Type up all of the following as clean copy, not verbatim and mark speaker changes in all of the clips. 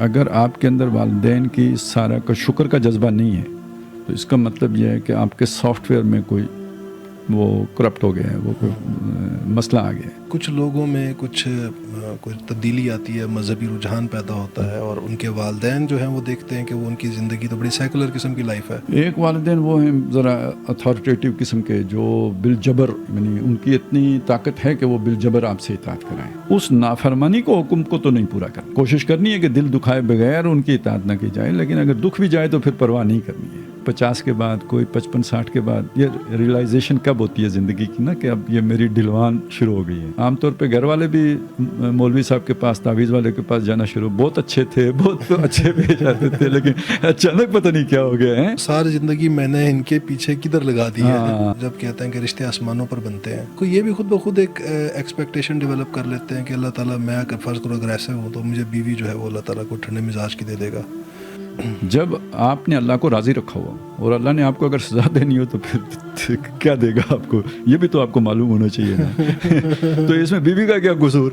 Speaker 1: اگر آپ کے اندر والدین کی سارا کا شکر کا جذبہ نہیں ہے تو اس کا مطلب یہ ہے کہ آپ کے سافٹ ویئر میں کوئی وہ کرپٹ ہو گیا ہے، وہ کوئی مسئلہ آ گیا ہے۔
Speaker 2: کچھ لوگوں میں کچھ تبدیلی آتی ہے، مذہبی رجحان پیدا ہوتا ہے، اور ان کے والدین جو ہیں وہ دیکھتے ہیں کہ وہ ان کی زندگی تو بڑی سیکولر قسم کی لائف ہے۔
Speaker 1: ایک والدین وہ ہیں ذرا اتھارٹیٹیو قسم کے، جو بالجبر، یعنی ان کی اتنی طاقت ہے کہ وہ بالجبر آپ سے اطاعت کرائیں۔ اس نافرمانی کو، حکم کو تو نہیں پورا کرنا، کوشش کرنی ہے کہ دل دکھائے بغیر ان کی اطاعت نہ کی جائے، لیکن اگر دکھ بھی جائے تو پھر پرواہ نہیں کرنی ہے۔ 50 کے بعد، کوئی 55-60 کے بعد یہ ریئلائزیشن کب ہوتی ہے زندگی کی نا، کہ اب یہ میری ڈلوان شروع ہو گئی ہے۔ عام طور پہ گھر والے بھی مولوی صاحب کے پاس، تعویذ والے کے پاس جانا شروع، بہت اچھے تھے، بہت اچھے بھیج جاتے تھے، لیکن اچانک پتہ نہیں کیا ہو گیا ہے۔
Speaker 2: ساری زندگی میں نے ان کے پیچھے کدھر لگا دی ہے۔ جب کہتے ہیں کہ رشتے آسمانوں پر بنتے ہیں، تو یہ بھی خود بخود ایک ایکسپیکٹیشن ڈیولپ کر لیتے ہیں کہ اللہ تعالیٰ، میں اگر فرض کرو اگریسو ہوں تو مجھے بیوی جو ہے وہ اللہ تعالیٰ کو ٹھنڈے مزاج کی دے دے گا۔
Speaker 1: جب آپ نے اللہ کو راضی رکھا ہوا اور اللہ نے آپ کو اگر سزا دینی ہو تو پھر کیا دے گا آپ کو، یہ بھی تو آپ کو معلوم ہونا چاہیے نا۔ تو اس میں بیوی کا کیا قصور؟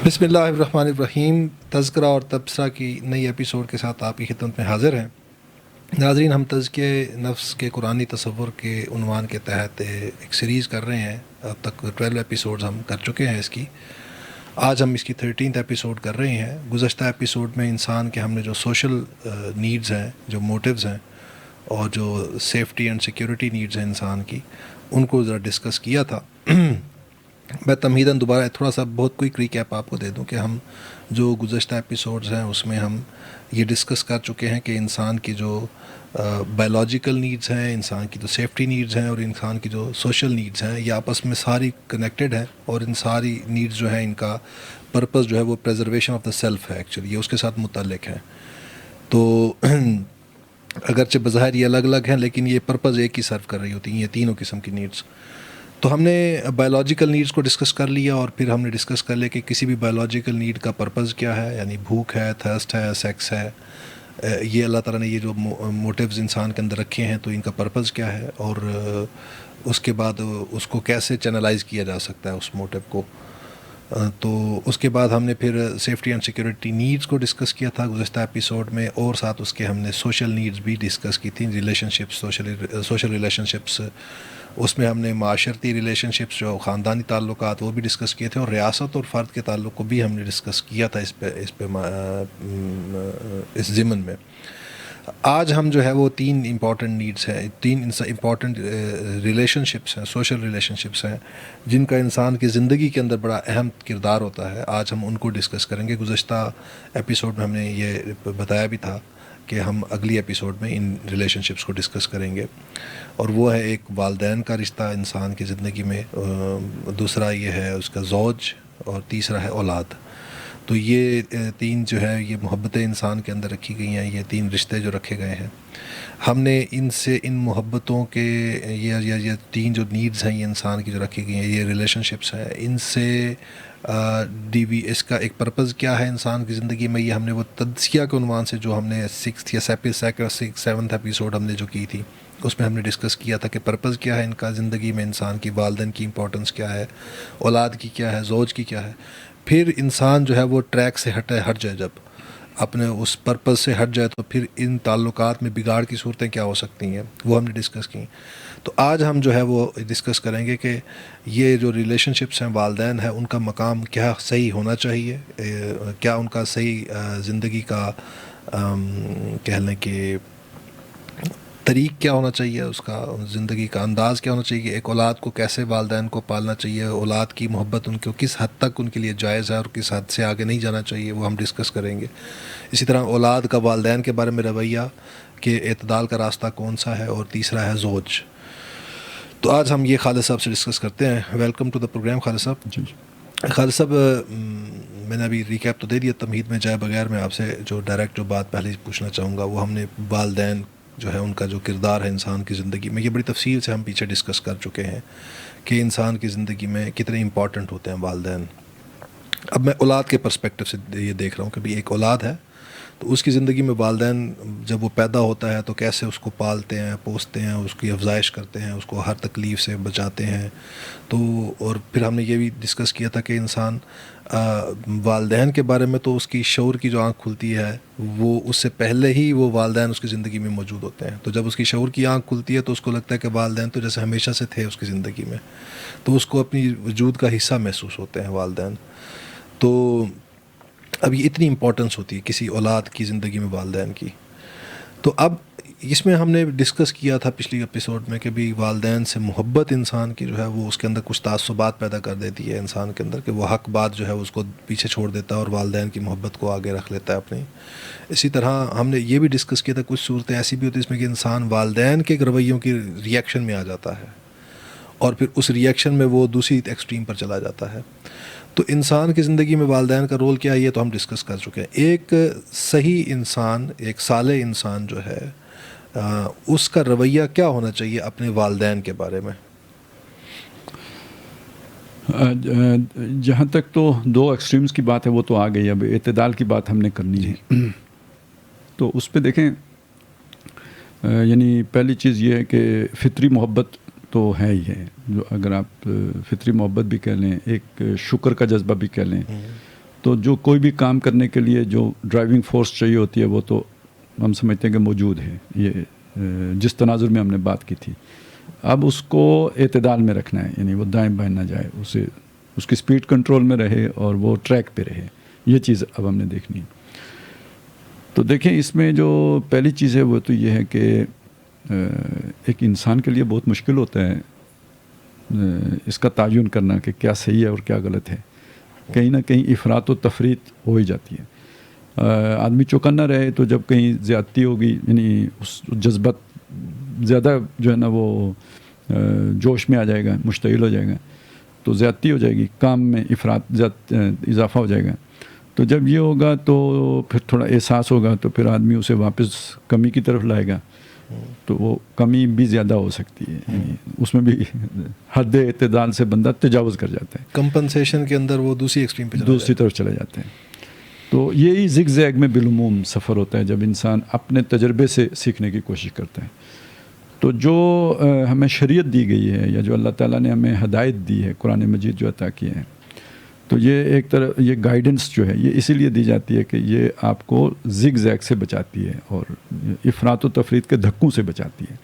Speaker 2: بسم اللہ الرحمن الرحیم۔ تذکرہ اور تبصرہ کی نئی ایپیسوڈ کے ساتھ آپ کی خدمت میں حاضر ہیں۔ ناظرین، ہم تزکیہ نفس کے قرآنی تصور کے عنوان کے تحت ایک سیریز کر رہے ہیں۔ اب تک 12 ایپیسوڈز ہم کر چکے ہیں اس کی۔ آج ہم اس کی 13th ایپیسوڈ کر رہے ہیں۔ گزشتہ ایپیسوڈ میں انسان کے ہم نے جو سوشل نیڈز ہیں، جو موٹیوز ہیں، اور جو سیفٹی اینڈ سیکیورٹی نیڈز ہیں انسان کی، ان کو ذرا ڈسکس کیا تھا۔ میں تمہیداً دوبارہ تھوڑا سا بہت کوئک ریکیپ آپ کو دے دوں کہ ہم جو گزشتہ ایپیسوڈز ہیں اس میں ہم یہ ڈسکس کر چکے ہیں کہ انسان کی جو بایولوجیکل نیڈز ہیں، انسان کی جو سیفٹی نیڈز ہیں، اور انسان کی جو سوشل نیڈز ہیں، یہ آپس میں ساری کنیکٹڈ ہیں، اور ان ساری نیڈز جو ہیں ان کا پرپس جو ہے وہ پریزرویشن آف دا سیلف ہے۔ ایکچولی یہ اس کے ساتھ متعلق ہے۔ تو اگرچہ بظاہر یہ الگ الگ ہیں، لیکن یہ پرپز ایک ہی سرو کر رہی ہوتی ہیں، یہ تینوں قسم کی نیڈز۔ تو ہم نے بایولوجیکل نیڈز کو ڈسکس کر لیا، اور پھر ہم نے ڈسکس کر لیا کہ کسی بھی بایولوجیکل نیڈ کا پرپز کیا ہے، یعنی بھوک ہے، تھرسٹ ہے، سیکس ہے۔ یہ اللہ تعالیٰ نے یہ جو موٹیوز انسان کے اندر رکھے ہیں تو ان کا پرپز کیا ہے، اور اس کے بعد اس کو کیسے چینلائز کیا جا سکتا ہے اس موٹیو کو۔ تو اس کے بعد ہم نے پھر سیفٹی اینڈ سیکیورٹی نیڈز کو ڈسکس کیا تھا گزشتہ ایپیسوڈ میں، اور ساتھ اس کے ہم نے سوشل نیڈز بھی ڈسکس کی تھیں، relationship, social relationship. اس میں ہم نے معاشرتی ریلیشن شپس، جو خاندانی تعلقات، وہ بھی ڈسکس کیے تھے، اور ریاست اور فرد کے تعلق کو بھی ہم نے ڈسکس کیا تھا اس ضمن میں۔ آج ہم جو ہے وہ 3 امپورٹنٹ نیڈز ہیں، 3 امپورٹنٹ ریلیشن شپس ہیں، سوشل ریلیشن شپس ہیں، جن کا انسان کی زندگی کے اندر بڑا اہم کردار ہوتا ہے۔ آج ہم ان کو ڈسکس کریں گے۔ گزشتہ ایپیسوڈ میں ہم نے یہ بتایا بھی تھا کہ ہم اگلی ایپیسوڈ میں ان ریلیشن شپس کو ڈسکس کریں گے، اور وہ ہے ایک والدین کا رشتہ انسان کی زندگی میں، دوسرا یہ ہے اس کا زوج، اور تیسرا ہے اولاد۔ تو یہ 3 جو ہے یہ محبتیں انسان کے اندر رکھی گئی ہیں، یہ 3 رشتے جو رکھے گئے ہیں۔ ہم نے ان محبتوں کے یہ 3 جو نیڈز ہیں یہ انسان کی جو رکھی گئی ہیں، یہ ریلیشن شپس ہیں، ان سے اس کا ایک پرپز کیا ہے انسان کی زندگی میں، یہ ہم نے وہ تزکیہ کے عنوان سے جو ہم نے 6th یا 7th ایپیسوڈ ہم نے جو کی تھی، اس میں ہم نے ڈسکس کیا تھا کہ پرپز کیا ہے ان کا زندگی میں، انسان کی والدین کی امپورٹنس کیا ہے، اولاد کی کیا ہے، زوج کی کیا ہے۔ پھر انسان جو ہے وہ ٹریک سے ہٹ جائے، جب اپنے اس پرپز سے ہٹ جائے تو پھر ان تعلقات میں بگاڑ کی صورتیں کیا ہو سکتی ہیں، وہ ہم نے ڈسکس کی۔ تو آج ہم جو ہے وہ ڈسکس کریں گے کہ یہ جو ریلیشن شپس ہیں، والدین ہیں، ان کا مقام کیا صحیح ہونا چاہیے، کیا ان کا صحیح زندگی کا کہہ لیں کہ طریق کیا ہونا چاہیے، اس کا زندگی کا انداز کیا ہونا چاہیے، ایک اولاد کو کیسے والدین کو پالنا چاہیے، اولاد کی محبت ان کو کس حد تک ان کے لیے جائز ہے اور کس حد سے آگے نہیں جانا چاہیے، وہ ہم ڈسکس کریں گے۔ اسی طرح اولاد کا والدین کے بارے میں رویہ، کہ اعتدال کا راستہ کون سا ہے، اور تیسرا ہے زوج۔ تو آج ہم یہ خالد صاحب سے ڈسکس کرتے ہیں۔ ویلکم ٹو دا پروگرام خالد صاحب۔
Speaker 1: جی
Speaker 2: خالد صاحب، میں نے ابھی ریکیپ تو دے دیا، تمہید میں جائے بغیر میں آپ سے جو ڈائریکٹ جو بات پہلے پوچھنا چاہوں گا، وہ ہم نے والدین جو ہے ان کا جو کردار ہے انسان کی زندگی میں، یہ بڑی تفصیل سے ہم پیچھے ڈسکس کر چکے ہیں کہ انسان کی زندگی میں کتنے امپورٹنٹ ہوتے ہیں والدین۔ اب میں اولاد کے پرسپیکٹو سے یہ دیکھ رہا ہوں کہ بھی ایک اولاد ہے، تو اس کی زندگی میں والدین جب وہ پیدا ہوتا ہے تو کیسے اس کو پالتے ہیں، پوستے ہیں، اس کی افزائش کرتے ہیں، اس کو ہر تکلیف سے بچاتے ہیں. تو اور پھر ہم نے یہ بھی ڈسکس کیا تھا کہ انسان والدین کے بارے میں تو اس کی شعور کی جو آنکھ کھلتی ہے وہ اس سے پہلے ہی وہ والدین اس کی زندگی میں موجود ہوتے ہیں. تو جب اس کی شعور کی آنکھ کھلتی ہے تو اس کو لگتا ہے کہ والدین تو جیسے ہمیشہ سے تھے اس کی زندگی میں، تو اس کو اپنی وجود کا حصہ محسوس ہوتے ہیں والدین. تو اب یہ اتنی امپورٹنس ہوتی ہے کسی اولاد کی زندگی میں والدین کی. تو اب اس میں ہم نے ڈسکس کیا تھا پچھلی ایپیسوڈ میں کہ بھی والدین سے محبت انسان کی جو ہے وہ اس کے اندر کچھ تعصبات پیدا کر دیتی ہے انسان کے اندر، کہ وہ حق بات جو ہے اس کو پیچھے چھوڑ دیتا ہے اور والدین کی محبت کو آگے رکھ لیتا ہے اپنی. اسی طرح ہم نے یہ بھی ڈسکس کیا تھا کچھ صورتیں ایسی بھی ہوتی ہیں اس میں کہ انسان والدین کے رویوں کی ری ایکشن میں آ جاتا ہے اور پھر اس ری ایکشن میں وہ دوسری ایکسٹریم پر چلا جاتا ہے. تو انسان کی زندگی میں والدین کا رول کیا ہے یہ تو ہم ڈسکس کر چکے ہیں. ایک صحیح انسان، ایک صالح انسان جو ہے اس کا رویہ کیا ہونا چاہیے اپنے والدین کے بارے میں؟
Speaker 1: جہاں تک تو دو ایکسٹریمز کی بات ہے وہ تو آ گئی، اب اعتدال کی بات ہم نے کرنی ہے. تو اس پہ دیکھیں، یعنی پہلی چیز یہ ہے کہ فطری محبت تو ہے ہی ہے، جو اگر آپ فطری محبت بھی کہہ لیں، ایک شکر کا جذبہ بھی کہہ لیں، تو جو کوئی بھی کام کرنے کے لیے جو ڈرائیونگ فورس چاہیے ہوتی ہے وہ تو ہم سمجھتے ہیں کہ موجود ہے. یہ جس تناظر میں ہم نے بات کی تھی. اب اس کو اعتدال میں رکھنا ہے، یعنی وہ دائیں بائیں نہ جائے، اسے اس کی سپیڈ کنٹرول میں رہے اور وہ ٹریک پہ رہے. یہ چیز اب ہم نے دیکھنی ہے. تو دیکھیں اس میں جو پہلی چیز ہے وہ تو یہ ہے کہ ایک انسان کے لیے بہت مشکل ہوتا ہے اس کا تعین کرنا کہ کیا صحیح ہے اور کیا غلط ہے. کہیں نہ کہیں افراط و تفریط ہو ہی جاتی ہے. آدمی چوکنا رہے تو جب کہیں زیادتی ہوگی، یعنی اس جذبات زیادہ جو ہے نا وہ جوش میں آ جائے گا، مشتعل ہو جائے گا، تو زیادتی ہو جائے گی، کام میں افراط اضافہ ہو جائے گا. تو جب یہ ہوگا تو پھر تھوڑا احساس ہوگا تو پھر آدمی اسے واپس کمی کی طرف لائے گا. تو وہ کمی بھی زیادہ ہو سکتی ہے، یعنی اس میں بھی حد اعتدال سے بندہ تجاوز کر جاتا ہے،
Speaker 2: کمپنسیشن کے اندر وہ دوسری ایکسٹریم پہ
Speaker 1: دوسری طرف چلے جاتے ہیں. تو یہی زگ زیگ میں بالعموم سفر ہوتا ہے جب انسان اپنے تجربے سے سیکھنے کی کوشش کرتا ہے. تو جو ہمیں شریعت دی گئی ہے یا جو اللہ تعالیٰ نے ہمیں ہدایت دی ہے، قرآن مجید جو عطا کیا ہے، تو یہ ایک طرح یہ گائیڈنس جو ہے یہ اسی لیے دی جاتی ہے کہ یہ آپ کو زگ زیگ سے بچاتی ہے اور افراط و تفریط کے دھکوں سے بچاتی ہے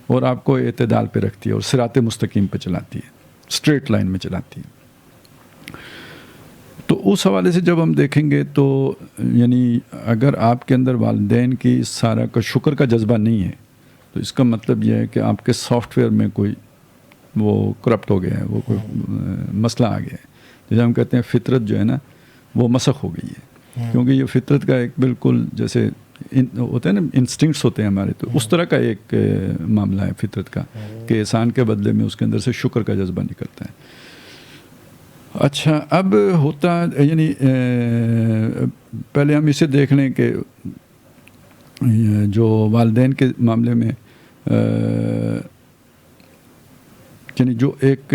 Speaker 1: اور آپ کو اعتدال پہ رکھتی ہے اور صراط مستقیم پہ چلاتی ہے، اسٹریٹ لائن میں چلاتی ہے. تو اس حوالے سے جب ہم دیکھیں گے تو یعنی اگر آپ کے اندر والدین کی سارا کا شکر کا جذبہ نہیں ہے تو اس کا مطلب یہ ہے کہ آپ کے سافٹ ویئر میں کوئی وہ کرپٹ ہو گیا ہے، وہ کوئی مسئلہ آ گیا ہے. جیسے ہم کہتے ہیں فطرت جو ہے نا وہ مسخ ہو گئی ہے، کیونکہ یہ فطرت کا ایک بالکل جیسے ہوتے ہیں نا انسٹنکٹس ہوتے ہیں ہمارے، تو اس طرح کا ایک معاملہ ہے فطرت کا کہ احسان کے بدلے میں اس کے اندر سے شکر کا جذبہ نکلتا ہے. اچھا، اب ہوتا یعنی پہلے ہم اسے دیکھ لیں کہ جو والدین کے معاملے میں یعنی جو ایک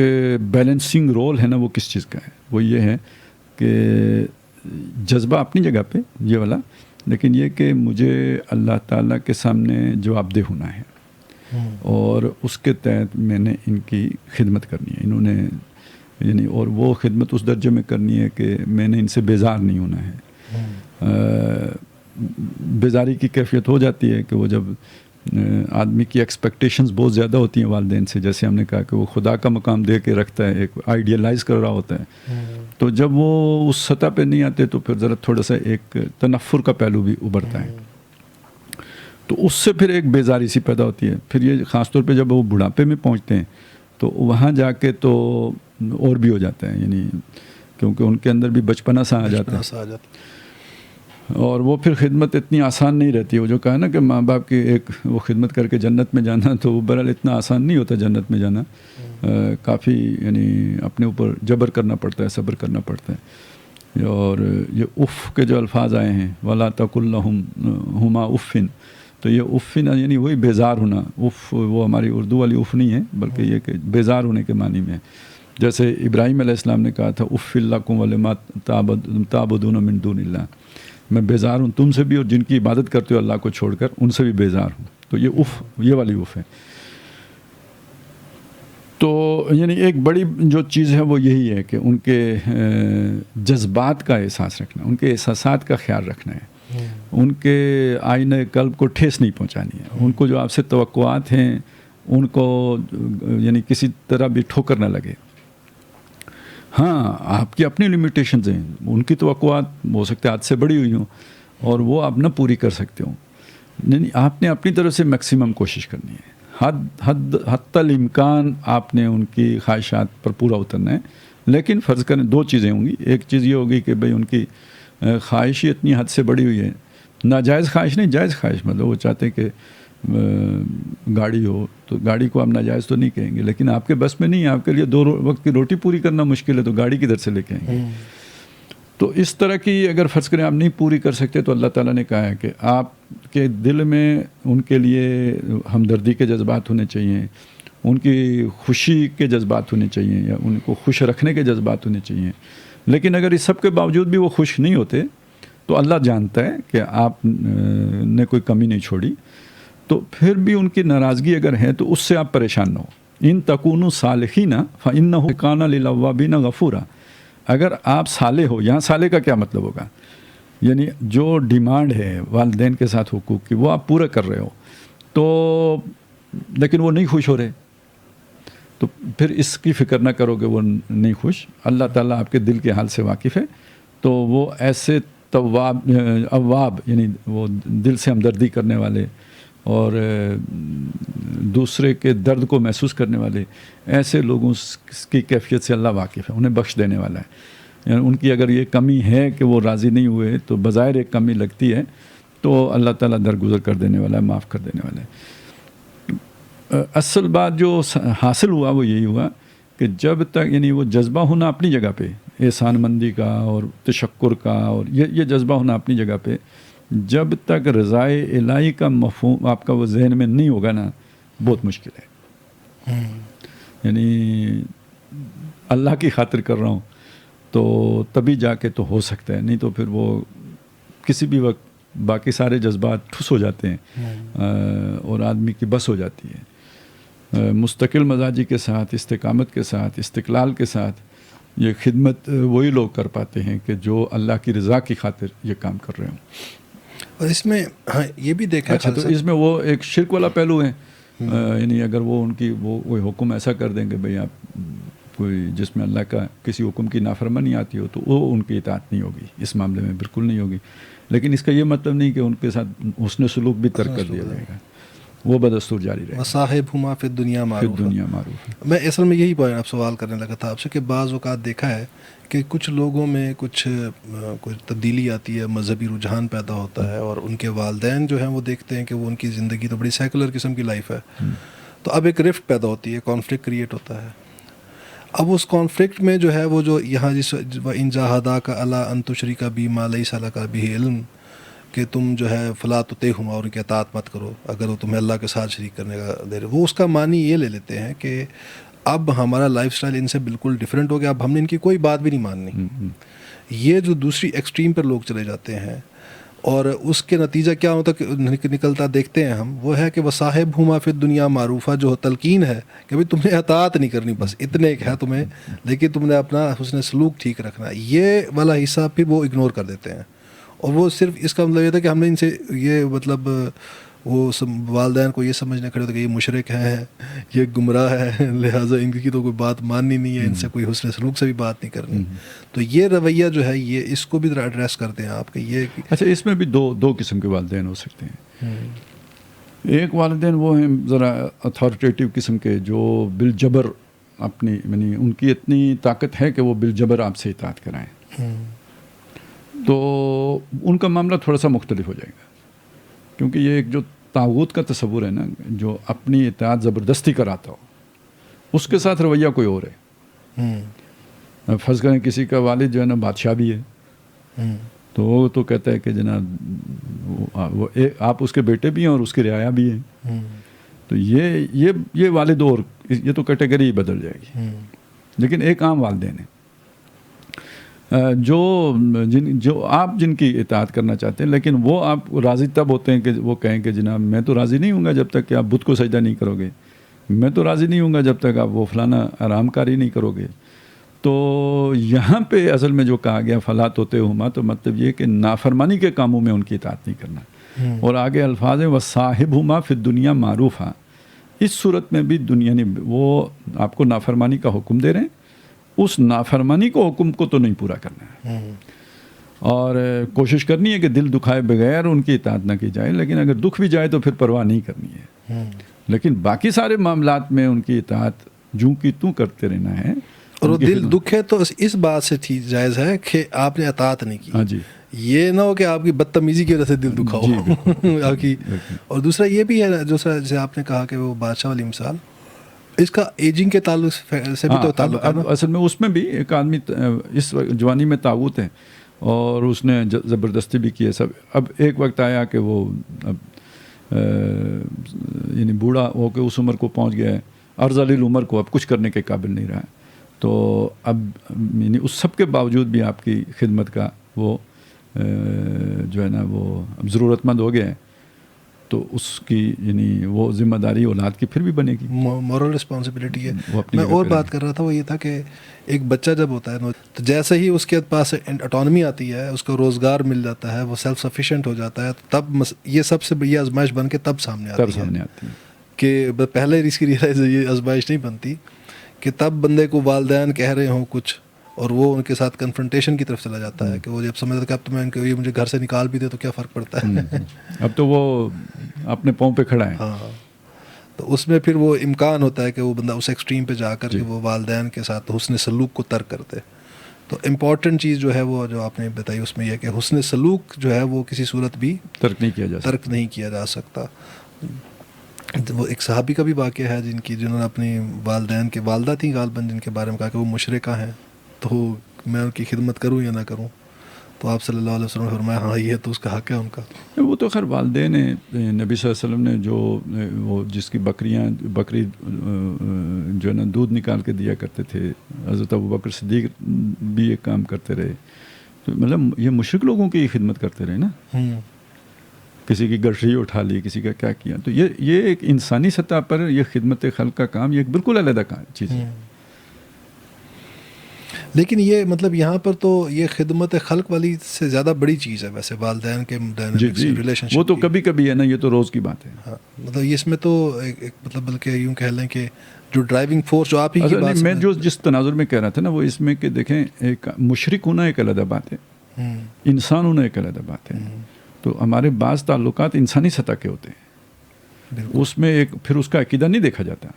Speaker 1: بیلنسنگ رول ہے نا وہ کس چیز کا ہے، وہ یہ ہے کہ جذبہ اپنی جگہ پہ یہ والا، لیکن یہ کہ مجھے اللہ تعالیٰ کے سامنے جواب دہ ہونا ہے اور اس کے تحت میں نے ان کی خدمت کرنی ہے. انہوں نے یعنی اور وہ خدمت اس درجے میں کرنی ہے کہ میں نے ان سے بیزار نہیں ہونا ہے. بیزاری کی کیفیت ہو جاتی ہے کہ وہ جب آدمی کی ایکسپیکٹیشنز بہت زیادہ ہوتی ہیں والدین سے، جیسے ہم نے کہا کہ وہ خدا کا مقام دے کے رکھتا ہے، ایک آئیڈیلائز کر رہا ہوتا ہے، تو جب وہ اس سطح پہ نہیں آتے تو پھر ذرا تھوڑا سا ایک تنفر کا پہلو بھی ابھرتا ہے. تو اس سے پھر ایک بیزاری سی پیدا ہوتی ہے. پھر یہ خاص طور پہ جب وہ بڑھاپے میں پہنچتے ہیں تو وہاں جا کے تو اور بھی ہو جاتا ہے، یعنی کیونکہ ان کے اندر بھی بچپنا سا آ جاتا ہے اور وہ پھر خدمت اتنی آسان نہیں رہتی. وہ جو کہا نا کہ ماں باپ کی ایک وہ خدمت کر کے جنت میں جانا، تو وہ بہرحال اتنا آسان نہیں ہوتا جنت میں جانا. کافی یعنی اپنے اوپر جبر کرنا پڑتا ہے، صبر کرنا پڑتا ہے. اور یہ اف کے جو الفاظ آئے ہیں وَلَا تَقُلْ لَهُمْ هُمَا اُفٍّ، تو یہ اف یعنی وہی بیزار ہونا. اف وہ ہماری اردو والی اف نہیں ہے بلکہ یہ کہ بیزار ہونے کے معنی میں ہے. جیسے ابراہیم علیہ السلام نے کہا تھا اف لکم ولما تعبدون من دون اللہ، میں بیزار ہوں تم سے بھی اور جن کی عبادت کرتے ہو اللہ کو چھوڑ کر ان سے بھی بیزار ہوں. تو یہ والی اف ہے. تو یعنی ایک بڑی جو چیز ہے وہ یہی ہے کہ ان کے جذبات کا احساس رکھنا, ان کے احساسات کا خیال رکھنا ہے, ان کے آئینہ قلب کو ٹھیس نہیں پہنچانی ہے. ان کو جو آپ سے توقعات ہیں ان کو یعنی کسی طرح بھی ٹھوکر نہ لگے. ہاں آپ کی اپنی لمیٹیشنز ہیں, ان کی توقعات ہو سکتے ہیں حد سے بڑی ہوئی ہوں اور وہ آپ نہ پوری کر سکتے ہوں. نہیں, آپ نے اپنی طرف سے میکسیمم کوشش کرنی ہے, حتی الامکان آپ نے ان کی خواہشات پر پورا اترنا ہے. لیکن فرض کریں دو چیزیں ہوں گی. ایک چیز یہ ہوگی کہ بھئی ان کی خواہش ہی اتنی حد سے بڑی ہوئی ہے, ناجائز خواہش نہیں, جائز خواہش, مطلب وہ چاہتے ہیں کہ گاڑی ہو تو گاڑی کو آپ ناجائز تو نہیں کہیں گے, لیکن آپ کے بس میں نہیں ہے, آپ کے لیے 2 وقت کی روٹی پوری کرنا مشکل ہے, تو گاڑی کدھر سے لے کے آئیں گے. تو اس طرح کی اگر فرض کریں آپ نہیں پوری کر سکتے تو اللہ تعالیٰ نے کہا ہے کہ آپ کے دل میں ان کے لیے ہمدردی کے جذبات ہونے چاہیے, ان کی خوشی کے جذبات ہونے چاہیے, یا ان کو خوش رکھنے کے جذبات ہونے چاہیے. لیکن اگر اس سب کے باوجود بھی وہ خوش نہیں ہوتے تو اللہ جانتا ہے کہ آپ نے کوئی کمی نہیں چھوڑی, تو پھر بھی ان کی ناراضگی اگر ہے تو اس سے آپ پریشان نہ ہو. ان تکونوا صالحین فإنہ کان للأوابین غفورا. اگر آپ صالح ہو, یہاں صالح کا کیا مطلب ہوگا, یعنی جو ڈیمانڈ ہے والدین کے ساتھ حقوق کی وہ آپ پورا کر رہے ہو, تو لیکن وہ نہیں خوش ہو رہے, تو پھر اس کی فکر نہ کرو کہ وہ نہیں خوش. اللہ تعالیٰ آپ کے دل کے حال سے واقف ہے, تو وہ ایسے اواب یعنی وہ دل سے ہمدردی کرنے والے اور دوسرے کے درد کو محسوس کرنے والے ایسے لوگوں کی کیفیت سے اللہ واقف ہے, انہیں بخش دینے والا ہے. یعنی ان کی اگر یہ کمی ہے کہ وہ راضی نہیں ہوئے تو بظاہر ایک کمی لگتی ہے, تو اللہ تعالیٰ درگزر کر دینے والا ہے, معاف کر دینے والا ہے. اصل بات جو حاصل ہوا وہ یہی ہوا کہ جب تک یعنی وہ جذبہ ہونا اپنی جگہ پہ, احسان مندی کا اور تشکر کا, اور یہ جذبہ ہونا اپنی جگہ پہ, جب تک رضائے الہی کا مفہوم آپ کا وہ ذہن میں نہیں ہوگا نا, بہت مشکل ہے. یعنی اللہ کی خاطر کر رہا ہوں تو تبھی جا کے تو ہو سکتا ہے, نہیں تو پھر وہ کسی بھی وقت باقی سارے جذبات ٹھس ہو جاتے ہیں اور آدمی کی بس ہو جاتی ہے. مستقل مزاجی کے ساتھ, استقامت کے ساتھ, استقلال کے ساتھ یہ خدمت وہی لوگ کر پاتے ہیں کہ جو اللہ کی رضا کی خاطر یہ کام کر رہے ہوں.
Speaker 2: اور اس میں ہاں یہ بھی دیکھا,
Speaker 1: اچھا تو اس میں وہ ایک شرک والا پہلو ہے, یعنی اگر وہ ان کی وہ حکم ایسا کر دیں کہ بھئی آپ کوئی جس میں اللہ کا کسی حکم کی نافرمانی آتی ہو تو وہ ان کی اطاعت نہیں ہوگی, اس معاملے میں بالکل نہیں ہوگی. لیکن اس کا یہ مطلب نہیں کہ ان کے ساتھ حسن سلوک بھی ترک کر دیا جائے گا, وہ بدستور جاری رہے گا.
Speaker 2: وصاحبہما فی الدنیا معروف.
Speaker 1: فی الدنیا معروف.
Speaker 2: میں اصل میں یہی پوائنٹ اب سوال کرنے لگا تھا آپ سے کہ بعض اوقات دیکھا ہے کہ کچھ لوگوں میں کچھ تبدیلی آتی ہے, مذہبی رجحان پیدا ہوتا ہے, اور ان کے والدین جو ہیں وہ دیکھتے ہیں کہ وہ ان کی زندگی تو بڑی سیکولر قسم کی لائف ہے, تو اب ایک رفٹ پیدا ہوتی ہے, کانفلکٹ کریٹ ہوتا ہے. اب اس کانفلکٹ میں جو ہے وہ جو یہاں جس ان جاہداک علی ان تشرک بی ما لیس لک بہ علم, کہ تم جو ہے فلا تطعہما, اور ان کی اطاعت مت کرو اگر وہ تمہیں اللہ کے ساتھ شریک کرنے کا دے رہے. وہ اس کا معنی یہ لے لیتے ہیں کہ اب ہمارا لائف سٹائل ان سے بالکل ڈیفرنٹ ہو گیا, اب ہم نے ان کی کوئی بات بھی نہیں ماننی. یہ جو دوسری ایکسٹریم پر لوگ چلے جاتے ہیں, اور اس کے نتیجہ کیا ہوتا نکلتا دیکھتے ہیں ہم, وہ ہے کہ وصاحبہما فی الدنیا معروفہ جو تلقین ہے کہ بھئی تمہیں اطاعت نہیں کرنی, بس اتنے ایک ہے تمہیں, لیکن تم نے اپنا حسن سلوک ٹھیک رکھنا. یہ والا حصہ پھر وہ اگنور کر دیتے ہیں, اور وہ صرف اس کا مطلب یہ تھا کہ ہم نے ان سے یہ مطلب وہ والدین کو یہ سمجھنے کھڑے ہوتے کہ یہ مشرک ہیں, یہ گمراہ ہے, لہٰذا ان کی تو کوئی بات ماننی نہیں ہے, ان سے کوئی حسن سلوک سے بھی بات نہیں کرنی. تو یہ رویہ جو ہے یہ اس کو بھی ایڈریس کرتے ہیں آپ کہ یہ.
Speaker 1: اچھا, اس میں بھی دو قسم کے والدین ہو سکتے ہیں. ایک والدین وہ ہیں ذرا اتھارٹیٹیو قسم کے, جو بالجبر اپنی یعنی ان کی اتنی طاقت ہے کہ وہ بالجبر آپ سے اطاعت کرائیں, تو ان کا معاملہ تھوڑا سا مختلف ہو جائے گا, کیونکہ یہ ایک جو طاغوت کا تصور ہے نا, جو اپنی اطاعت زبردستی کراتا ہو, اس کے ساتھ رویہ کوئی اور ہے. فرض کریں کسی کا والد جو ہے نا بادشاہ بھی ہے, تو وہ تو کہتا ہے کہ جناب آپ اس کے بیٹے بھی ہیں اور اس کی رعایا بھی ہیں, تو یہ والد اور یہ تو کیٹیگری بدل جائے گی. لیکن ایک عام والدین ہے, جو آپ جن کی اطاعت کرنا چاہتے ہیں، لیکن وہ آپ راضی تب ہوتے ہیں کہ وہ کہیں کہ جناب میں تو راضی نہیں ہوں گا جب تک کہ آپ بت کو سجدہ نہیں کرو گے، میں تو راضی نہیں ہوں گا جب تک آپ وہ فلانا آرام کاری نہیں کرو گے. تو یہاں پہ اصل میں جو کہا گیا فلا تطعہما، تو مطلب یہ کہ نافرمانی کے کاموں میں ان کی اطاعت نہیں کرنا. اور آگے الفاظ ہیں وصاحبہما فی الدنیا معروفا. اس صورت میں بھی دنیا نے وہ آپ کو نافرمانی کا حکم دے رہے ہیں، اس نافرمانی کو حکم کو تو نہیں پورا کرنا ہے، اور کوشش کرنی ہے کہ دل دکھائے بغیر ان کی اطاعت نہ کی جائے، لیکن اگر دکھ بھی جائے تو پھر پرواہ نہیں کرنی ہے. لیکن باقی سارے معاملات میں ان کی اطاعت جوں کی توں کرتے رہنا ہے.
Speaker 2: اور وہ دل دکھے تو اس بات سے تھی جائز ہے کہ آپ نے اطاعت نہیں کی.
Speaker 1: ہاں جی،
Speaker 2: یہ نہ ہو کہ آپ کی بدتمیزی کی وجہ سے دل دکھا ہو آپ کی. اور دوسرا یہ بھی ہے جو جیسے آپ نے کہا کہ وہ بادشاہ والی مثال، اس کا ایجنگ کے تعلق سے بھی تو تعلق ہے نا.
Speaker 1: اصل میں اس میں بھی ایک آدمی اس جوانی میں طاغوت ہے اور اس نے زبردستی بھی کی ہے سب. اب ایک وقت آیا کہ وہ یعنی بوڑھا ہو کے اس عمر کو پہنچ گیا ہے، ارذل العمر کو اب کچھ کرنے کے قابل نہیں رہا ہے. تو اب یعنی اس سب کے باوجود بھی آپ کی خدمت کا وہ جو ہے نا وہ اب ضرورت مند ہو گیا ہے، تو اس کی یعنی وہ ذمہ داری اولاد کی پھر بھی بنے گی،
Speaker 2: مورل رسپانسبلٹی ہے. میں اور بات کر رہا تھا وہ یہ تھا کہ ایک بچہ جب ہوتا ہے تو جیسے ہی اس کے پاس اٹانومی آتی ہے، اس کو روزگار مل جاتا ہے، وہ سیلف سفیشینٹ ہو جاتا ہے، تب یہ سب سے بڑی آزمائش بن کے تب سامنے آتی ہے کہ پہلے اس کی یہ آزمائش نہیں بنتی کہ تب بندے کو والدین کہہ رہے ہوں کچھ اور وہ ان کے ساتھ کنفرنٹیشن کی طرف چلا جاتا ہے کہ وہ جب سمجھتا ہے کہ اب تو میں یہ مجھے گھر سے نکال بھی دے تو کیا فرق پڑتا ہے،
Speaker 1: اب تو وہ اپنے پاؤں پہ کھڑا ہے.
Speaker 2: ہاں. تو اس میں پھر وہ امکان ہوتا ہے کہ وہ بندہ اس ایکسٹریم پہ جا کر کے وہ والدین کے ساتھ حسن سلوک کو ترک کر دے. تو امپورٹنٹ چیز جو ہے وہ جو آپ نے بتائی اس میں یہ کہ حسن سلوک جو ہے وہ کسی صورت بھی
Speaker 1: ترک نہیں کیا جا
Speaker 2: سکتا. وہ ایک صحابی کا بھی واقعہ ہے جنہوں نے اپنی والدین کے والدہ تھیں غالباً، جن کے بارے میں کہا کہ وہ مشرکہ ہیں، تو میں ان کی خدمت کروں یا نہ کروں. تو آپ صلی اللہ علیہ وسلم نے فرمایا ہاں یہ تو اس کا حق ہے ان کا. وہ
Speaker 1: تو خیر والدین ہیں. نبی صلی اللہ علیہ وسلم نے جو وہ جس کی بکری جو ہے نا دودھ نکال کے دیا کرتے تھے، حضرت ابوبکر صدیق بھی ایک کام کرتے رہے. تو مطلب یہ مشرک لوگوں کی خدمت کرتے رہے نا، کسی کی گٹھری اٹھا لی، کسی کا کیا کیا. تو یہ ایک انسانی سطح پر یہ خدمت خلق کا کام یہ ایک بالکل علیحدہ چیز ہے.
Speaker 2: لیکن یہ مطلب یہاں پر تو یہ خدمت خلق والی سے زیادہ بڑی چیز ہے ویسے والدین کے ریلیشن شپ.
Speaker 1: وہ تو کبھی کبھی ہے نا، یہ تو روز کی بات ہے.
Speaker 2: ہاں مطلب اس میں تو ایک مطلب بلکہ یوں کہہ لیں کہ جو ڈرائیونگ فورس جو آپ ہی کی بات
Speaker 1: میں جس تناظر میں کہہ رہا تھا نا وہ اس میں کہ دیکھیں ایک مشرک ہونا ایک علیحدہ بات ہے، انسان ہونا ایک علیحدہ بات ہے. تو ہمارے بعض تعلقات انسانی سطح کے ہوتے ہیں، اس میں ایک پھر اس کا عقیدہ نہیں دیکھا جاتا.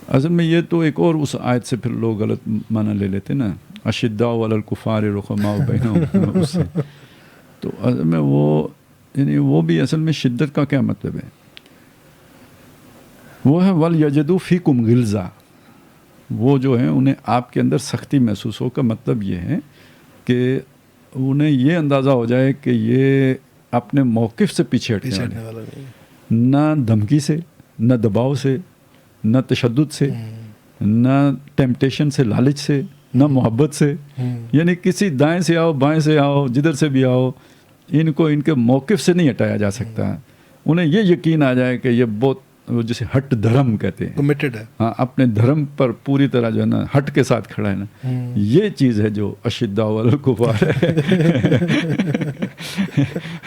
Speaker 1: اصل میں یہ تو ایک اور اس آیت سے پھر لوگ غلط معنی لے لیتے نا، اشداء علی الکفار رحماء بینہم. اس سے تو اصل میں وہ یعنی وہ بھی اصل میں شدت کا کیا مطلب ہے؟ وہ ہے وَلْيَجِدُوا فِيكُمْ غِلْظَةً. وہ جو ہیں انہیں آپ کے اندر سختی محسوس ہو. کا مطلب یہ ہے کہ انہیں یہ اندازہ ہو جائے کہ یہ اپنے موقف سے پیچھے ہٹنے والا نہیں، نہ دھمکی سے، نہ دباؤ سے، نہ تشدد سے، نہ ٹیمپٹیشن سے، لالچ سے، نہ محبت سے. یعنی کسی دائیں سے آؤ بائیں سے آؤ جدھر سے بھی آؤ، ان کو ان کے موقف سے نہیں ہٹایا جا سکتا. انہیں یہ یقین آ جائے کہ یہ بہت جسے ہٹ دھرم کہتے ہیں، کمیٹڈ ہے. ہاں اپنے دھرم پر پوری طرح جو ہے نا ہٹ کے ساتھ کھڑا ہے نا. یہ چیز ہے جو اشداء علی الکفار ہے.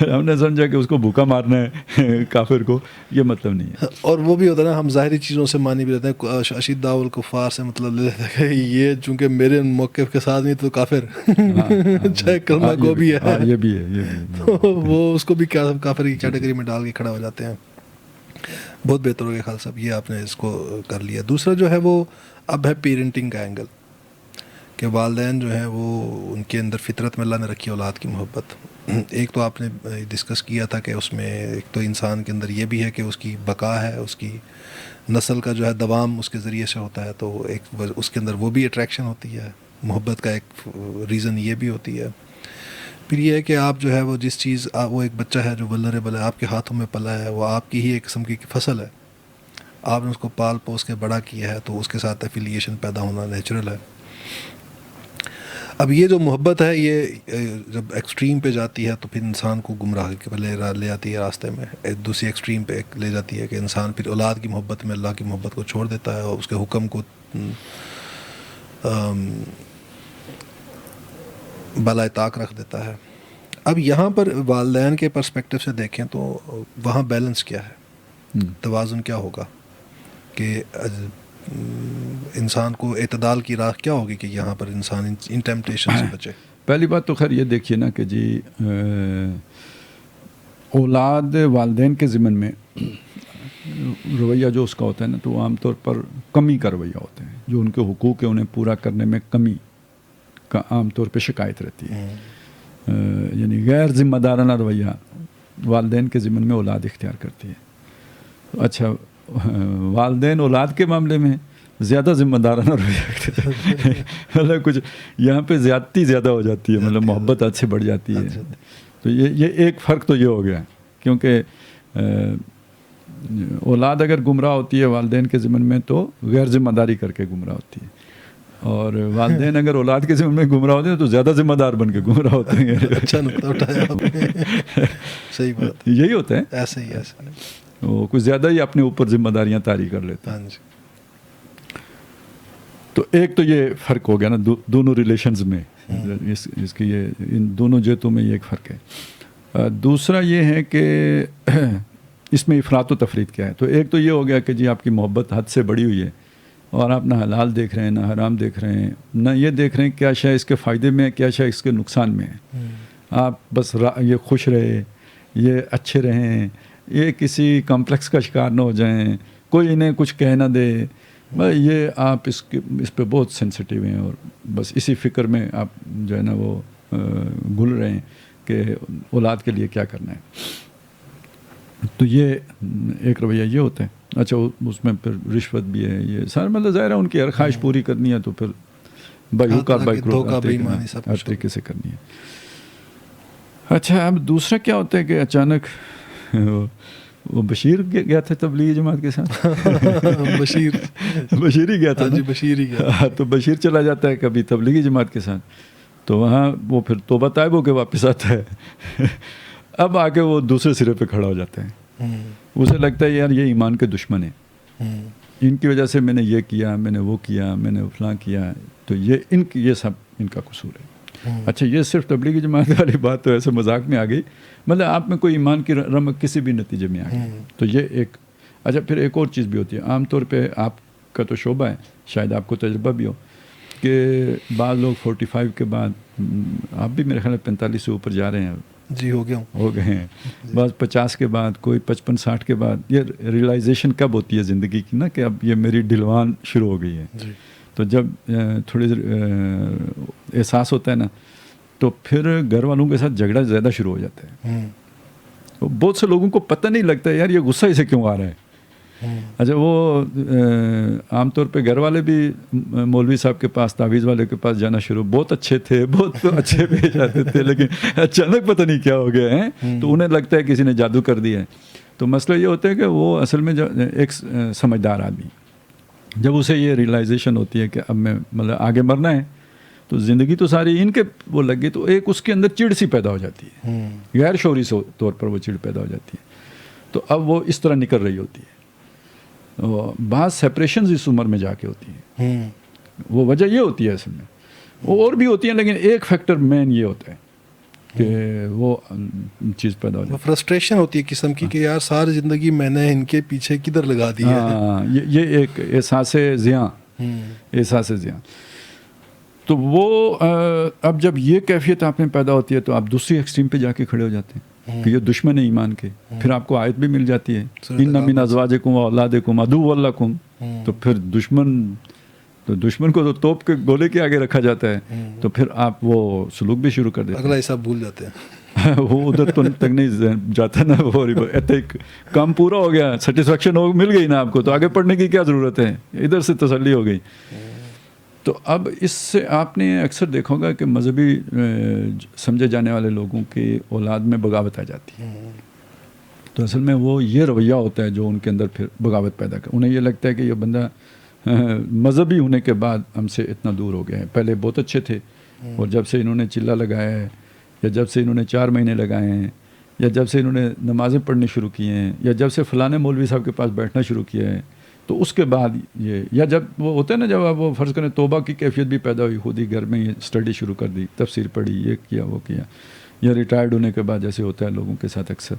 Speaker 1: ہم نے سمجھا کہ اس کو بھوکا مارنا ہے کافر کو، یہ مطلب نہیں ہے. اور
Speaker 2: وہ بھی ہوتا ہے نا، ہم ظاہری چیزوں سے مانی بھی رہتے ہیں. اشداء علی الکفار سے مطلب لے لیتے ہیں کہ یہ چونکہ میرے موقف کے ساتھ نہیں تو کافر، چاہے کلمہ کو بھی ہے.
Speaker 1: یہ بھی ہے،
Speaker 2: وہ اس کو بھی کافر کی کیٹیگری میں ڈال کے کھڑا ہو جاتے ہیں. بہت بہتر ہو گیا خالد صاحب، یہ آپ نے اس کو کر لیا. دوسرا جو ہے وہ اب ہے پیرنٹنگ کا اینگل، کہ والدین جو ہیں وہ ان کے اندر فطرت میں اللہ نے رکھی اولاد کی محبت. ایک تو آپ نے ڈسکس کیا تھا کہ اس میں ایک تو انسان کے اندر یہ بھی ہے کہ اس کی بقا ہے، اس کی نسل کا جو ہے دوام اس کے ذریعے سے ہوتا ہے، تو ایک اس کے اندر وہ بھی اٹریکشن ہوتی ہے، محبت کا ایک ریزن یہ بھی ہوتی ہے. پھر یہ ہے کہ آپ جو ہے وہ جس چیز وہ ایک بچہ ہے جو ولنریبل ہے، آپ کے ہاتھوں میں پلا ہے، وہ آپ کی ہی ایک قسم کی فصل ہے، آپ نے اس کو پال پوس کے بڑا کیا ہے، تو اس کے ساتھ ایفیلیشن پیدا ہونا نیچرل ہے. اب یہ جو محبت ہے یہ جب ایکسٹریم پہ جاتی ہے تو پھر انسان کو گمراہی کے لے آتی ہے راستے میں، دوسری ایکسٹریم پہ لے جاتی ہے کہ انسان پھر اولاد کی محبت میں اللہ کی محبت کو چھوڑ دیتا ہے اور اس کے حکم کو بالائے طاق رکھ دیتا ہے. اب یہاں پر والدین کے پرسپیکٹو سے دیکھیں تو وہاں بیلنس کیا ہے، توازن کیا ہوگا کہ انسان کو اعتدال کی راہ کیا ہوگی کہ یہاں پر انسان ان ٹیمپٹیشن سے بچے؟
Speaker 1: پہلی بات تو خیر یہ دیکھیے نا کہ جی اولاد والدین کے ضمن میں رویہ جو اس کا ہوتا ہے نا تو وہ عام طور پر کمی کا رویہ ہوتا ہے، جو ان کے حقوق ہے انہیں پورا کرنے میں کمی کا عام طور پہ شکایت رہتی ہے. یعنی غیر ذمہ دارانہ رویہ والدین کے ضمن میں اولاد اختیار کرتی ہے. اچھا والدین اولاد کے معاملے میں زیادہ ذمہ دارانہ رویہ مطلب کچھ یہاں پہ زیادتی زیادہ ہو جاتی ہے، مطلب محبت حد سے بڑھ جاتی ہے. تو یہ ایک فرق تو یہ ہو گیا، کیونکہ اولاد اگر گمراہ ہوتی ہے والدین کے ضمن میں تو غیر ذمہ داری کر کے گمراہ ہوتی ہے، اور والدین اگر اولاد کے ذمن میں گمراہ ہوتے ہیں تو زیادہ ذمہ دار بن کے گمراہ ہوتے ہیں.
Speaker 2: اچھا نقطہ اٹھایا آپ نے، صحیح بات،
Speaker 1: یہی ہوتا ہے.
Speaker 2: ایسے ہی
Speaker 1: وہ کچھ زیادہ ہی اپنے اوپر ذمہ داریاں طاری کر لیتے ہیں. تو ایک تو یہ فرق ہو گیا نا دونوں ریلیشنز میں، اس کی یہ ان دونوں جہتوں میں یہ ایک فرق ہے. دوسرا یہ ہے کہ اس میں افراط و تفریط کیا ہے. تو ایک تو یہ ہو گیا کہ جی آپ کی محبت حد سے بڑی ہوئی ہے اور آپ نہ حلال دیکھ رہے ہیں نہ حرام دیکھ رہے ہیں، نہ یہ دیکھ رہے ہیں کیا شے اس کے فائدے میں ہے کیا شے اس کے نقصان میں ہے. آپ بس یہ خوش رہے، یہ اچھے رہیں، یہ کسی کمپلیکس کا شکار نہ ہو جائیں، کوئی انہیں کچھ کہہ نہ دے. یہ آپ اس پہ بہت سینسٹیو ہیں اور بس اسی فکر میں آپ جو ہے نا وہ گھل رہے ہیں کہ اولاد کے لیے کیا کرنا ہے. تو یہ ایک رویہ یہ ہوتا ہے. اچھا اس میں پھر رشوت بھی ہے، یہ سارا مطلب ظاہر ہے ان کی ہر خواہش پوری کرنی ہے تو پھر بائی حق اور بائی کروک ہر طریقے سے کرنی ہے. اچھا اب دوسرا کیا ہوتا ہے کہ اچانک وہ بشیر گیا تھا تبلیغی جماعت کے ساتھ بشیر ہی گیا تھا
Speaker 2: جی، بشیر ہی گیا.
Speaker 1: تو بشیر چلا جاتا ہے کبھی تبلیغی جماعت کے ساتھ، تو وہاں وہ پھر توبہ طائب ہو کے واپس آتا ہے. اب آ کے وہ دوسرے سرے پہ کھڑا ہو جاتا ہے. اسے لگتا ہے یار یہ ایمان کے دشمن ہیں، ان کی وجہ سے میں نے یہ کیا، میں نے وہ کیا، میں نے فلاں کیا، تو یہ سب ان کا قصور ہے. اچھا یہ صرف تبلیغی جماعت والی بات تو ایسے مذاق میں آ گئی، مطلب آپ میں کوئی ایمان کی رمق کسی بھی نتیجے میں آ گئی تو یہ ایک. اچھا پھر ایک اور چیز بھی ہوتی ہے، عام طور پہ آپ کا تو شعبہ ہے، شاید آپ کو تجربہ بھی ہو کہ بعض لوگ 45 کے بعد، آپ بھی میرے خیال میں 45 سے اوپر جا رہے ہیں.
Speaker 2: جی ہو
Speaker 1: گئے ہیں. بعض 50 کے بعد، کوئی 55-60 کے بعد یہ ریئلائزیشن کب ہوتی ہے زندگی کی نا کہ اب یہ میری ڈلوان شروع ہو گئی ہے. تو جب تھوڑی احساس ہوتا ہے نا تو پھر گھر والوں کے ساتھ جھگڑا زیادہ شروع ہو جاتا ہے. بہت سے لوگوں کو پتہ نہیں لگتا ہے یار یہ غصہ اسے کیوں آ رہا ہے. اچھا وہ عام طور پہ گھر والے بھی مولوی صاحب کے پاس، تعویذ والے کے پاس جانا شروع، بہت اچھے تھے، بہت اچھے پیش آتے تھے، لیکن اچانک پتہ نہیں کیا ہو گیا ہے تو انہیں لگتا ہے کسی نے جادو کر دیا ہے. تو مسئلہ یہ ہوتا ہے کہ وہ اصل میں ایک سمجھدار آدمی جب اسے یہ ریئلائزیشن ہوتی ہے کہ اب میں مطلب آگے مرنا ہے تو زندگی تو ساری ان کے وہ لگ گئی، تو ایک اس کے اندر چڑ سی پیدا ہو جاتی ہے، غیر شعوری طور پر وہ چڑ پیدا ہو جاتی ہے. تو اب وہ اس طرح نکل رہی ہوتی ہے. بعض سیپریشنز اس عمر میں جا کے ہوتی ہیں، وہ وجہ یہ ہوتی ہے اصل میں، وہ اور بھی ہوتی ہیں لیکن ایک فیکٹر مین یہ ہوتا ہے کہ وہ چیز پیدا ہو جاتی ہے،
Speaker 2: فرسٹریشن ہوتی ہے قسم کی کہ یار ساری زندگی میں نے ان کے پیچھے کدھر لگا دی ہے.
Speaker 1: ہاں یہ ایک احساس زیاں. تو وہ اب جب یہ کیفیت آپ میں پیدا ہوتی ہے تو آپ دوسری ایکسٹریم پہ جا کے کھڑے ہو جاتے ہیں کہ یہ دشمن ہے ایمان کے. پھر آپ کو آیت بھی مل جاتی ہے ان من ازواجکم و اولادکم عدو لکم. تو پھر دشمن کو تو توپ کے گولے کے آگے رکھا جاتا ہے، تو پھر آپ وہ سلوک بھی شروع کر دیتے ہیں،
Speaker 2: اگلا حساب بھول جاتے ہیں.
Speaker 1: وہ ادھر تو تک نہیں جاتا نا، وہ کام پورا ہو گیا، سیٹسفیکشن مل گئی نا آپ کو، تو آگے پڑھنے کی کیا ضرورت ہے، ادھر سے تسلی ہو گئی. تو اب اس سے آپ نے اکثر دیکھا ہوگا کہ مذہبی سمجھے جانے والے لوگوں کی اولاد میں بغاوت آ جاتی ہے. تو اصل میں وہ یہ رویہ ہوتا ہے جو ان کے اندر پھر بغاوت پیدا کر، انہیں یہ لگتا ہے کہ یہ بندہ مذہبی ہونے کے بعد ہم سے اتنا دور ہو گئے ہیں. پہلے بہت اچھے تھے اور جب سے انہوں نے چلہ لگایا ہے یا جب سے انہوں نے 4 مہینے لگائے ہیں یا جب سے انہوں نے نمازیں پڑھنی شروع کی ہیں یا جب سے فلاں مولوی صاحب کے پاس بیٹھنا شروع کیا ہے تو اس کے بعد یہ یا جب وہ ہوتا ہے نا جب آپ وہ فرض کریں توبہ کی کیفیت بھی پیدا ہوئی, خود ہی گھر میں یہ اسٹڈی شروع کر دی, تفسیر پڑھی, یہ کیا وہ کیا, یا ریٹائرڈ ہونے کے بعد جیسے ہوتا ہے لوگوں کے ساتھ اکثر,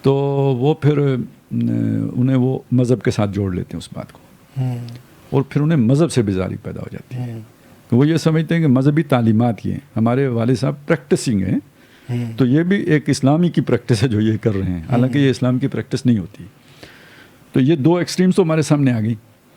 Speaker 1: تو وہ پھر انہیں وہ مذہب کے ساتھ جوڑ لیتے ہیں اس بات کو اور پھر انہیں مذہب سے بیزاری پیدا ہو جاتی ہے. وہ یہ سمجھتے ہیں کہ مذہبی تعلیمات یہ ہیں. ہمارے والد صاحب پریکٹسنگ ہیں تو یہ بھی ایک اسلامی کی پریکٹس ہے جو یہ کر رہے ہیں, حالانکہ یہ اسلام کی پریکٹس نہیں ہوتی. تو یہ 2 ایکسٹریمز تو ہمارے سامنے آ گئی,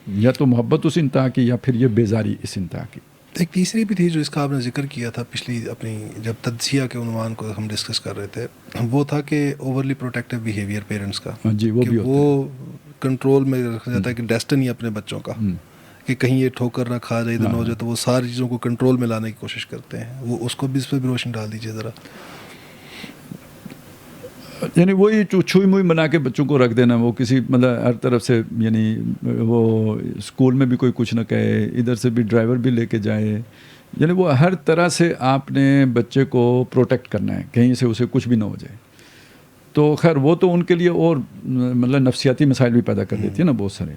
Speaker 1: یا تو محبت اس انتہا کی یا پھر یہ بیزاری اس انتہا کی.
Speaker 2: ایک تیسری بھی تھی جو اس کا آپ نے ذکر کیا تھا پچھلی اپنی جب تجزیہ کے عنوان کو ہم ڈسکس کر رہے تھے, وہ تھا کہ اوورلی پروٹیکٹیو بیہیویئر پیرنٹس کا.
Speaker 1: جی وہ بھی
Speaker 2: وہ کنٹرول میں رکھا جاتا ہے کہ ڈیسٹنی اپنے بچوں کا, کہ کہیں یہ ٹھوکر نہ کھا جائے ادھر نہ ہو جائے, تو وہ ساری چیزوں کو کنٹرول میں لانے کی کوشش کرتے ہیں. وہ اس کو بھی اس پہ بھی روشنی ڈال دیجیے ذرا.
Speaker 1: یعنی وہی چھوئی موئی بنا کے بچوں کو رکھ دینا, وہ کسی مطلب ہر طرف سے, یعنی وہ اسکول میں بھی کوئی کچھ نہ کہے, ادھر سے بھی ڈرائیور بھی لے کے جائے, یعنی وہ ہر طرح سے آپ نے بچے کو پروٹیکٹ کرنا ہے, کہیں سے اسے کچھ بھی نہ ہو جائے. تو خیر وہ تو ان کے لیے اور مطلب نفسیاتی مسائل بھی پیدا کر دیتی ہے نا بہت سارے.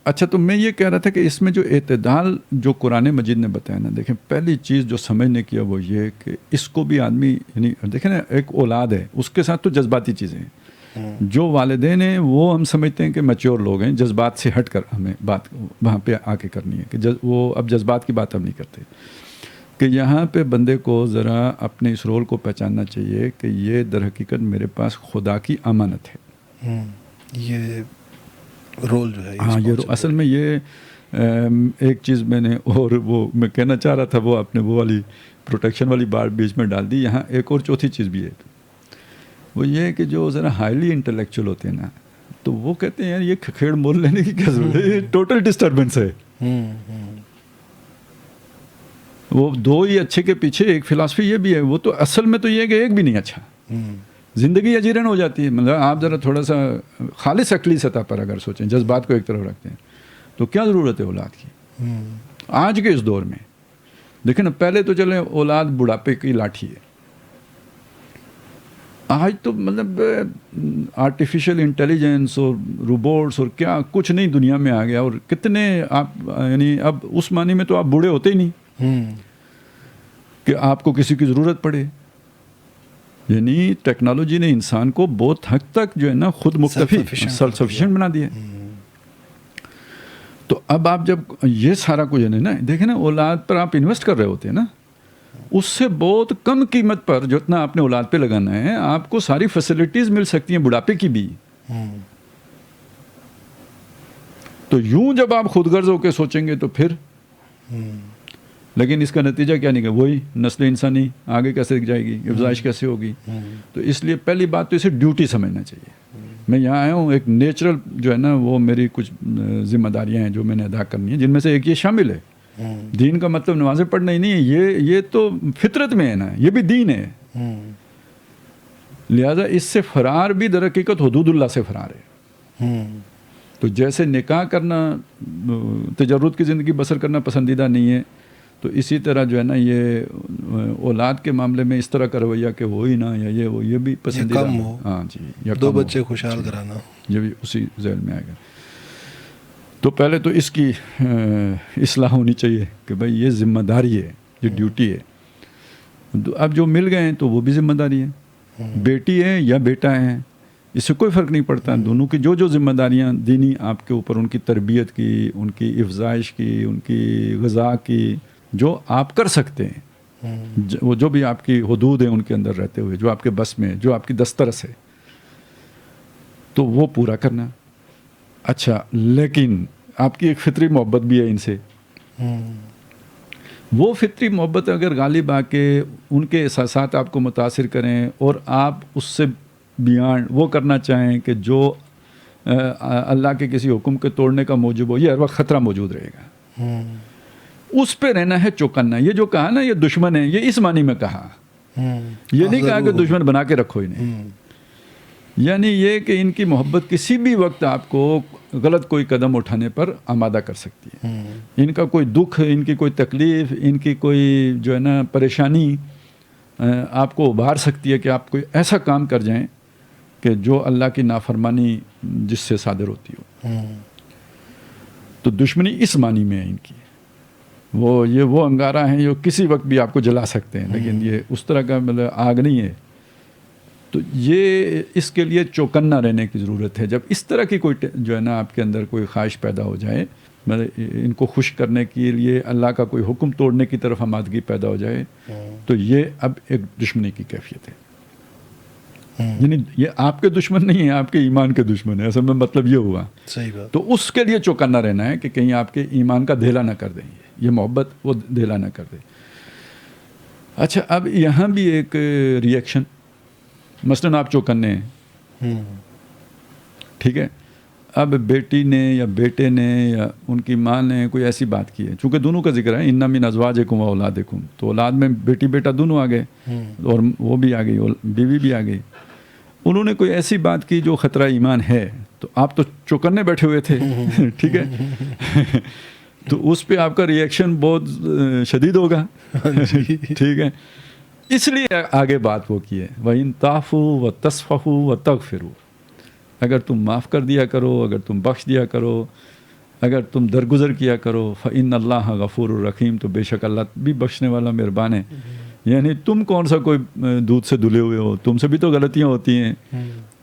Speaker 1: اچھا, تو میں یہ کہہ رہا تھا کہ اس میں جو اعتدال جو قرآن مجید نے بتایا نا, دیکھیں پہلی چیز جو سمجھنے کی ہے وہ یہ کہ اس کو بھی آدمی, یعنی دیکھیں نا ایک اولاد ہے, اس کے ساتھ تو جذباتی چیزیں ہیں. جو والدین ہیں وہ ہم سمجھتے ہیں کہ میچور لوگ ہیں, جذبات سے ہٹ کر ہمیں بات وہاں پہ آ کے کرنی ہے کہ وہ اب جذبات کی بات ہم نہیں کرتے, کہ یہاں پہ بندے کو ذرا اپنے اس رول کو پہچاننا چاہیے کہ یہ در حقیقت میرے پاس خدا کی امانت ہے.
Speaker 2: یہ رول جو ہے,
Speaker 1: ہاں یہ اصل میں یہ ایک چیز میں نے اور وہ میں کہنا چاہ رہا تھا, وہ آپ نے وہ والی پروٹیکشن والی بات بیچ میں ڈال دی. یہاں ایک اور چوتھی چیز بھی ہے, وہ یہ ہے کہ جو ذرا ہائیلی انٹلیکچوئل ہوتے ہیں نا, تو وہ کہتے ہیں یار یہ کھکھیڑ مول لینے کی کیا ضرورت ہے, یہ ٹوٹل ڈسٹربنس ہے. وہ 2 ہی اچھے کے پیچھے ایک فلاسفی یہ بھی ہے, وہ تو اصل میں تو یہ ہے کہ ایک بھی نہیں اچھا, زندگی اجیرن ہو جاتی ہے. مطلب آپ ذرا تھوڑا سا خالص عقلی سطح پر اگر سوچیں, جذبات کو ایک طرف رکھتے ہیں, تو کیا ضرورت ہے اولاد کی آج کے اس دور میں. دیکھیں نا, پہلے تو چلیں اولاد بڑھاپے کی لاٹھی ہے, آج تو مطلب آرٹیفیشل انٹیلیجنس اور روبوٹس اور کیا کچھ نہیں دنیا میں آ گیا, اور کتنے آپ, یعنی اب اس معنی میں تو آپ بوڑھے ہوتے ہی نہیں کہ آپ کو کسی کی ضرورت پڑے. یعنی ٹیکنالوجی نے انسان کو بہت حد تک جو ہے نا خود مکتفی, سیلف سفیشینٹ بنا دیا. تو اب آپ جب یہ سارا کچھ ہے نا, دیکھیں نا اولاد پر آپ انویسٹ کر رہے ہوتے ہیں نا, اس سے بہت کم قیمت پر جتنا آپ نے اولاد پہ لگانا ہے, آپ کو ساری فیسلٹیز مل سکتی ہیں بڑھاپے کی بھی. تو یوں جب آپ خود غرض ہو کے سوچیں گے تو پھر, لیکن اس کا نتیجہ کیا نکلے, وہی نسل انسانی آگے کیسے جائے گی, افزائش کیسے ہوگی. تو اس لیے پہلی بات تو اسے ڈیوٹی سمجھنا چاہیے. میں یہاں آیا ہوں, ایک نیچرل جو ہے نا وہ میری کچھ ذمہ داریاں ہیں جو میں نے ادا کرنی ہیں, جن میں سے ایک یہ شامل ہے. دین کا مطلب نمازیں پڑھنا ہی نہیں ہے, یہ تو فطرت میں ہے نا, یہ بھی دین ہے. لہذا اس سے فرار بھی در حقیقت حدود اللہ سے فرار ہے. تو جیسے نکاح کرنا, تجرد کی زندگی بسر کرنا پسندیدہ نہیں ہے, تو اسی طرح جو ہے نا یہ اولاد کے معاملے میں اس طرح کا رویہ کہ ہو ہی نہ, یا یہ بھی پسندیدہ
Speaker 2: ہو.
Speaker 1: ہاں جی, یا
Speaker 2: 2 بچے خوشحال کرانا,
Speaker 1: یہ بھی اسی ذیل میں آئے گا. تو پہلے تو اس کی اصلاح ہونی چاہیے کہ بھائی یہ ذمہ داری ہے, یہ ڈیوٹی ہے. اب جو مل گئے ہیں تو وہ بھی ذمہ داری ہے, بیٹی ہے یا بیٹا ہے, اس سے کوئی فرق نہیں پڑتا. دونوں کی جو ذمہ داریاں دینی آپ کے اوپر, ان کی تربیت کی, ان کی افزائش کی, ان کی غذا کی, جو آپ کر سکتے ہیں, وہ جو بھی آپ کی حدود ہیں ان کے اندر رہتے ہوئے, جو آپ کے بس میں, جو آپ کی دسترس ہے, تو وہ پورا کرنا. اچھا, لیکن آپ کی ایک فطری محبت بھی ہے ان سے. وہ فطری محبت اگر غالب آ کے ان کے احساسات آپ کو متاثر کریں اور آپ اس سے بیانڈ وہ کرنا چاہیں کہ جو اللہ کے کسی حکم کے توڑنے کا موجب ہو, یہ ہر وقت خطرہ موجود رہے گا. اس پہ رہنا ہے چوکنا. یہ جو کہا نا یہ دشمن ہے, یہ اس معنی میں کہا, یہ نہیں کہا کہ دشمن بنا کے رکھو انہیں. یعنی یہ کہ ان کی محبت کسی بھی وقت آپ کو غلط کوئی قدم اٹھانے پر آمادہ کر سکتی ہے. ان کا کوئی دکھ، ان کی کوئی تکلیف، ان کی کوئی جو ہے نا پریشانی آپ کو ابھار سکتی ہے کہ آپ کوئی ایسا کام کر جائیں کہ جو اللہ کی نافرمانی جس سے صادر ہوتی ہو. تو دشمنی اس معنی میں ہے ان کی. وہ انگارہ ہیں جو کسی وقت بھی آپ کو جلا سکتے ہیں، لیکن یہ اس طرح کا مطلب آگ نہیں ہے. تو یہ اس کے لیے چوکنا رہنے کی ضرورت ہے. جب اس طرح کی کوئی جو ہے نا آپ کے اندر کوئی خواہش پیدا ہو جائے، مطلب ان کو خوش کرنے کے لیے اللہ کا کوئی حکم توڑنے کی طرف آمادگی پیدا ہو جائے، تو یہ اب ایک دشمنی کی کیفیت ہے. یعنی یہ آپ کے دشمن نہیں ہیں، آپ کے ایمان کے دشمن ہیں. اصل میں مطلب یہ ہوا.
Speaker 2: صحیح بات.
Speaker 1: تو اس کے لیے چوکنا رہنا ہے کہ کہیں آپ کے ایمان کا دھیلا نہ کر دیں، یہ محبت وہ دھیلا نہ کر دے. اچھا، اب یہاں بھی ایک ری ایکشن، مثلاً آپ چوکنے ہیں، ٹھیک ہے. اب بیٹی نے یا بیٹے نے یا ان کی ماں نے کوئی ایسی بات کی ہے، چونکہ دونوں کا ذکر ہے، ان من ازواجکم و اولادکم، تو اولاد میں بیٹی بیٹا دونوں آ گئے، اور وہ بھی آ گئی، بیوی بھی آ گئی. انہوں نے کوئی ایسی بات کی جو خطرہ ایمان ہے، تو آپ تو چوکنے بیٹھے ہوئے تھے، ٹھیک ہے. تو اس پہ آپ کا ری ایکشن بہت شدید ہوگا، ٹھیک ہے. اس لیے آگے بات وہ کی ہے، وَإِن تَعْفُوا وَتَصْفَحُوا وَتَغْفِرُوا، اگر تم معاف کر دیا کرو، اگر تم بخش دیا کرو، اگر تم درگزر کیا کرو، فَإِنَّ اللَّهَ غَفُورٌ رَحِيمٌ، تو بے شک اللہ بھی بخشنے والا مہربان ہے. یعنی تم کون سا کوئی دودھ سے دھلے ہوئے ہو، تم سے بھی تو غلطیاں ہوتی ہیں.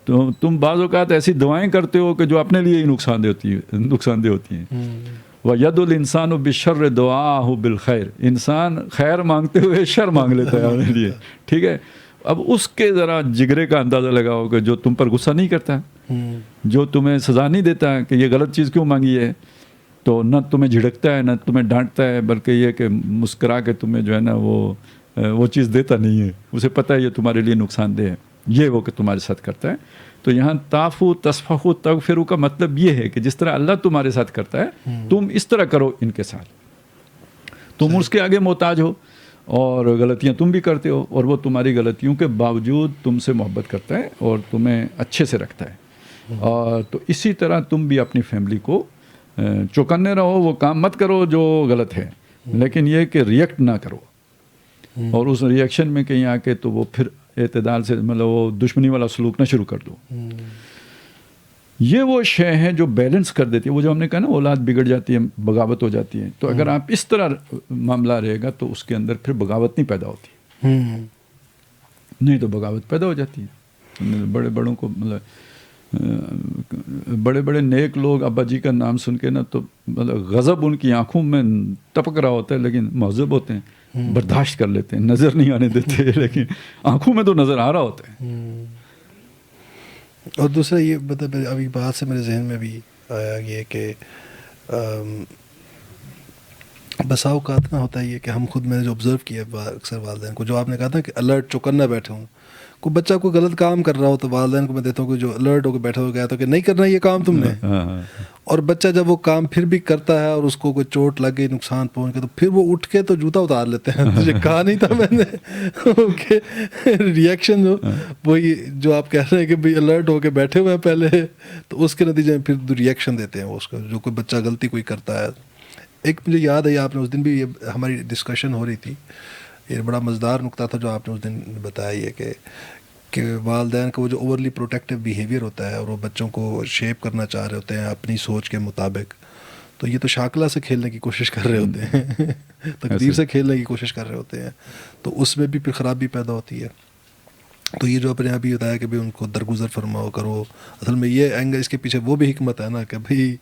Speaker 1: تو تم بعض اوقات ایسی دعائیں کرتے ہو کہ جو اپنے لیے ہی نقصان دہ ہوتی ہیں. وَيَدُ الْإِنسَانُ بِالشَّرِّ دُعَاءَهُ بِالْخَيْرِ، انسان خیر مانگتے ہوئے شر مانگ لیتا ہے اپنے لیے، ٹھیک ہے. اب اس کے ذرا جگرے کا اندازہ لگاؤ کہ جو تم پر غصہ نہیں کرتا، جو تمہیں سزا نہیں دیتا کہ یہ غلط چیز کیوں مانگی ہے، تو نہ تمہیں جھڑکتا ہے نہ تمہیں ڈانٹتا ہے، بلکہ یہ کہ مسکرا کے تمہیں جو ہے نا وہ چیز دیتا نہیں ہے، اسے پتہ ہے یہ تمہارے لیے نقصان دہ ہے، یہ وہ کہ تمہارے ساتھ کرتا ہے. تو یہاں تعفو تصفحو تغفرو کا مطلب یہ ہے کہ جس طرح اللہ تمہارے ساتھ کرتا ہے، تم اس طرح کرو ان کے ساتھ. تم اس کے آگے محتاج ہو اور غلطیاں تم بھی کرتے ہو، اور وہ تمہاری غلطیوں کے باوجود تم سے محبت کرتا ہے اور تمہیں اچھے سے رکھتا ہے. اور تو اسی طرح تم بھی اپنی فیملی کو چوکنے رہو، وہ کام مت کرو جو غلط ہے، لیکن یہ کہ ریئیکٹ نہ کرو، اور اس ری ایکشن میں کہیں آ کے تو وہ پھر اعتدال سے مطلب وہ دشمنی والا سلوک نہ شروع کر دو. یہ وہ شے ہے جو بیلنس کر دیتی ہے. وہ جو ہم نے کہا نا اولاد بگڑ جاتی ہے، بغاوت ہو جاتی ہے، تو اگر آپ اس طرح معاملہ رہے گا تو اس کے اندر پھر بغاوت نہیں پیدا ہوتی، نہیں تو بغاوت پیدا ہو جاتی ہے. بڑے بڑوں کو مطلب بڑے بڑے نیک لوگ ابا جی کا نام سن کے نا تو مطلب غضب ان کی آنکھوں میں ٹپک رہا ہوتا ہے، لیکن مہذب ہوتے ہیں، برداشت کر لیتے ہیں، نظر نہیں آنے دیتے، لیکن آنکھوں میں تو نظر آ رہا ہوتا ہے.
Speaker 2: اور دوسرا یہ مطلب ابھی بات سے میرے ذہن میں بھی آیا یہ کہ بسا اوقات نہ ہوتا ہے یہ کہ ہم خود میں نے جو آبزرو کیا اکثر والدین کو، جو آپ نے کہا تھا کہ الرٹ چوکنا بیٹھے ہوں، کوئی بچہ کوئی غلط کام کر رہا ہو تو والدین کو میں دیتا ہوں کہ جو الرٹ ہو کے بیٹھا ہو گیا تو کہ نہیں کرنا یہ کام تم نے. اور بچہ جب وہ کام پھر بھی کرتا ہے اور اس کو کوئی چوٹ لگ گئی، نقصان پہنچ گیا، تو پھر وہ اٹھ کے تو جوتا اتار لیتے ہیں. تجھے کہا نہیں تھا میں نے کہ ری ایکشن وہی جو آپ کہہ رہے ہیں کہ بھائی الرٹ ہو کے بیٹھے ہوئے ہیں پہلے، تو اس کے نتیجے میں پھر ری ایکشن دیتے ہیں وہ اس کا، جو کوئی بچہ غلطی کوئی کرتا ہے. ایک مجھے یاد ہے، آپ نے اس دن بھی یہ ہماری ڈسکشن ہو رہی تھی، یہ بڑا مزیدار نقطہ تھا جو آپ نے اس دن بتایا، یہ کہ والدین کا وہ جو اوورلی پروٹیکٹیو بیہیویئر ہوتا ہے اور وہ بچوں کو شیپ کرنا چاہ رہے ہوتے ہیں اپنی سوچ کے مطابق، تو یہ تو شاکلہ سے کھیلنے کی کوشش کر رہے ہوتے ہیں، تقدیر سے کھیلنے کی کوشش کر رہے ہوتے ہیں، تو اس میں بھی پھر خرابی پیدا ہوتی ہے. تو یہ جو آپ نے ابھی بتایا کہ بھائی ان کو درگزر فرماؤ کرو، اصل میں یہ اینگل اس کے پیچھے وہ بھی حکمت ہے نا کہ بھائی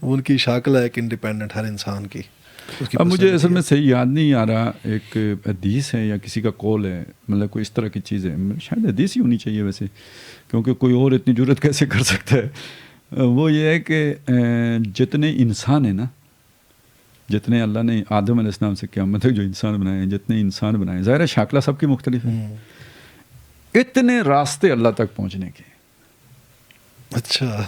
Speaker 2: ان کی شاکل ہے ایک انڈیپینڈنٹ ہر انسان کی.
Speaker 1: اب مجھے اصل میں صحیح یاد نہیں آ رہا، ایک حدیث ہے یا کسی کا قول ہے، مطلب کوئی اس طرح کی چیز ہے، شاید حدیث ہی ہونی چاہیے ویسے، کیونکہ کوئی اور اتنی جرت کیسے کر سکتا ہے. وہ یہ ہے کہ جتنے انسان ہیں نا، جتنے اللہ نے آدم علیہ السلام سے قیامت تک جو انسان بنائے ہیں، جتنے انسان بنائے، ظاہر ہے شاکلہ سب کی مختلف ہے، اتنے راستے اللہ تک پہنچنے کے.
Speaker 2: اچھا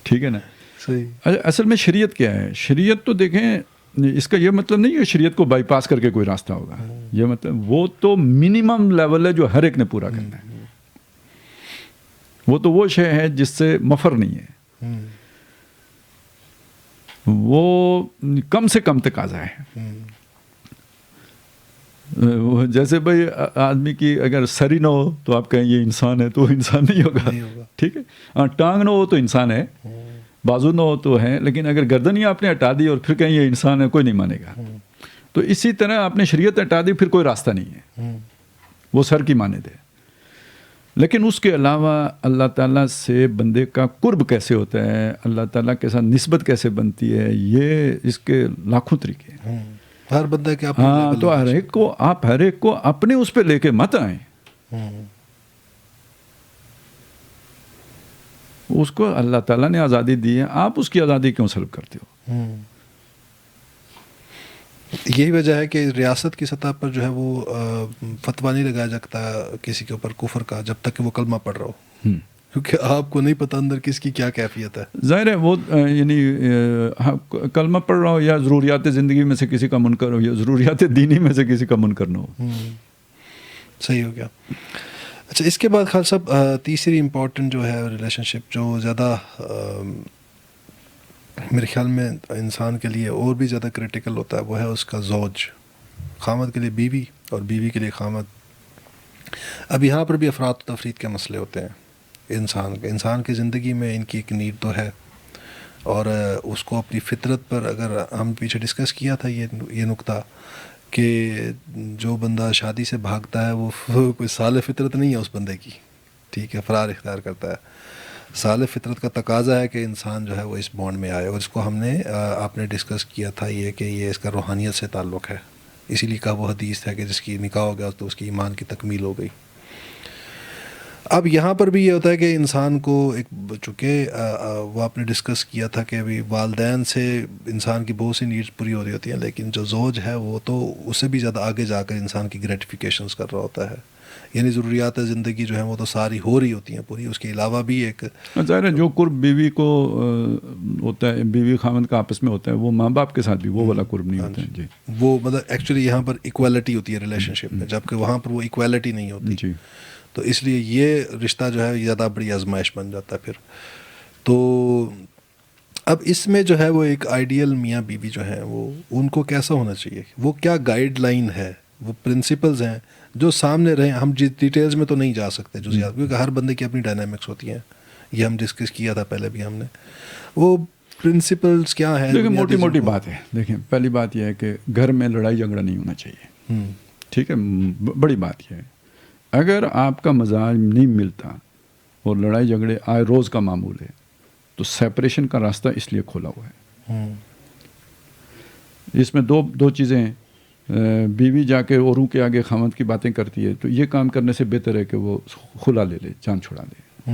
Speaker 1: ٹھیک ہے نا.
Speaker 2: صحیح.
Speaker 1: اصل میں شریعت کیا ہے؟ شریعت تو دیکھیں، اس کا یہ مطلب نہیں ہے شریعت کو بائی پاس کر کے کوئی راستہ ہوگا، یہ مطلب وہ تو منیمم لیول ہے جو ہر ایک نے پورا کرنا ہے. وہ تو وہ شے ہے جس سے مفر نہیں ہے، وہ کم سے کم تقاضا ہے. جیسے بھائی آدمی کی اگر سری نہ ہو تو آپ کہیں یہ انسان ہے، تو انسان نہیں ہوگا. ٹھیک ہے، ٹانگ نہ ہو تو انسان ہے، بازو نہ ہو تو ہے، لیکن اگر گردن ہی آپ نے ہٹا دی اور پھر کہیں یہ انسان ہے، کوئی نہیں مانے گا. تو اسی طرح آپ نے شریعت ہٹا دی، پھر کوئی راستہ نہیں ہے، وہ سر کی مانند ہے. لیکن اس کے علاوہ اللہ تعالیٰ سے بندے کا قرب کیسے ہوتا ہے، اللہ تعالیٰ کے ساتھ نسبت کیسے بنتی ہے، یہ اس کے لاکھوں طریقے ہیں.
Speaker 2: ہر بندہ کے اپنے
Speaker 1: ہاں، تو ہر ایک کو اپنے اس پہ لے کے مت آئیں. اس کو اللہ تعالیٰ نے آزادی دی ہے، آپ اس کی آزادی کیوں سلب کرتے ہو؟
Speaker 2: یہی وجہ ہے کہ ریاست کی سطح پر جو ہے وہ فتویٰ نہیں لگایا جاتا کسی کے اوپر کفر کا جب تک کہ وہ کلمہ پڑھ رہا ہو، کیونکہ آپ کو نہیں پتہ اندر کس کی کیا کیفیت ہے.
Speaker 1: ظاہر ہے وہ یعنی کلمہ پڑھ رہا ہو یا ضروریات زندگی میں سے کسی کا منکر ہو یا ضروریات دینی میں سے کسی کا منکر نہ ہو.
Speaker 2: صحیح ہو گیا. اچھا، اس کے بعد خالد صاحب تیسری امپورٹنٹ جو ہے ریلیشن شپ جو زیادہ میرے خیال میں انسان کے لیے اور بھی زیادہ کریٹیکل ہوتا ہے، وہ ہے اس کا زوج. خامد کے لیے بیوی اور بیوی کے لیے خامد. اب یہاں پر بھی افراد و تفرید کے مسئلے ہوتے ہیں. انسان کی زندگی میں ان کی ایک نیڈ تو ہے، اور اس کو اپنی فطرت پر، اگر ہم پیچھے ڈسکس کیا تھا یہ نقطہ کہ جو بندہ شادی سے بھاگتا ہے وہ کوئی سال فطرت نہیں ہے اس بندے کی، ٹھیک ہے، فرار اختیار کرتا ہے. سال فطرت کا تقاضا ہے کہ انسان جو ہے وہ اس بانڈ میں آئے، اور اس کو ہم نے آپ نے ڈسکس کیا تھا یہ کہ یہ اس کا روحانیت سے تعلق ہے. اسی لیے کا وہ حدیث ہے کہ جس کی نکاح ہو گیا تو اس کی ایمان کی تکمیل ہو گئی. اب یہاں پر بھی یہ ہوتا ہے کہ انسان کو ایک، چونکہ وہ آپ نے ڈسکس کیا تھا کہ ابھی والدین سے انسان کی بہت سی نیڈز پوری ہو رہی ہوتی ہیں، لیکن جو زوج ہے وہ تو اس سے بھی زیادہ آگے جا کر انسان کی گریٹیفیکیشنز کر رہا ہوتا ہے. یعنی ضروریات زندگی جو ہیں وہ تو ساری ہو رہی ہوتی ہیں پوری، اس کے علاوہ بھی ایک
Speaker 1: ظاہر ہے جو قرب بیوی کو ہوتا ہے، بیوی خامد کا آپس میں ہوتا ہے، وہ ماں باپ کے ساتھ بھی وہ والا قرب نہیں ہوتا ہے. جی،
Speaker 2: وہ مطلب ایکچولی یہاں پر ایکویلٹی ہوتی ہے ریلیشن شپ میں، جبکہ وہاں پر وہ ایکویلٹی نہیں ہوتی.
Speaker 1: جی،
Speaker 2: تو اس لیے یہ رشتہ جو ہے زیادہ بڑی آزمائش بن جاتا ہے پھر. تو اب اس میں جو ہے وہ ایک آئیڈیل میاں بیوی جو ہیں وہ ان کو کیسا ہونا چاہیے، وہ کیا گائیڈ لائن ہے، وہ پرنسپلز ہیں جو سامنے رہیں. ہم ڈیٹیلز میں تو نہیں جا سکتے جزیات، کیونکہ ہر بندے کی اپنی ڈائنامکس ہوتی ہیں، یہ ہم ڈسکس کیا تھا پہلے بھی ہم نے. وہ پرنسپلز کیا ہیں؟
Speaker 1: دیکھیں موٹی بات ہے. دیکھیں پہلی بات یہ ہے کہ گھر میں لڑائی جھگڑا نہیں ہونا چاہیے. ٹھیک ہے، بڑی بات یہ ہے. اگر آپ کا مزاج نہیں ملتا اور لڑائی جھگڑے آئے روز کا معمول ہے تو سیپریشن کا راستہ اس لیے کھولا ہوا ہے. اس میں دو چیزیں ہیں. بیوی جا کے اوروں کے آگے خامد کی باتیں کرتی ہے تو یہ کام کرنے سے بہتر ہے کہ وہ خلا لے لے، جان چھڑا دے.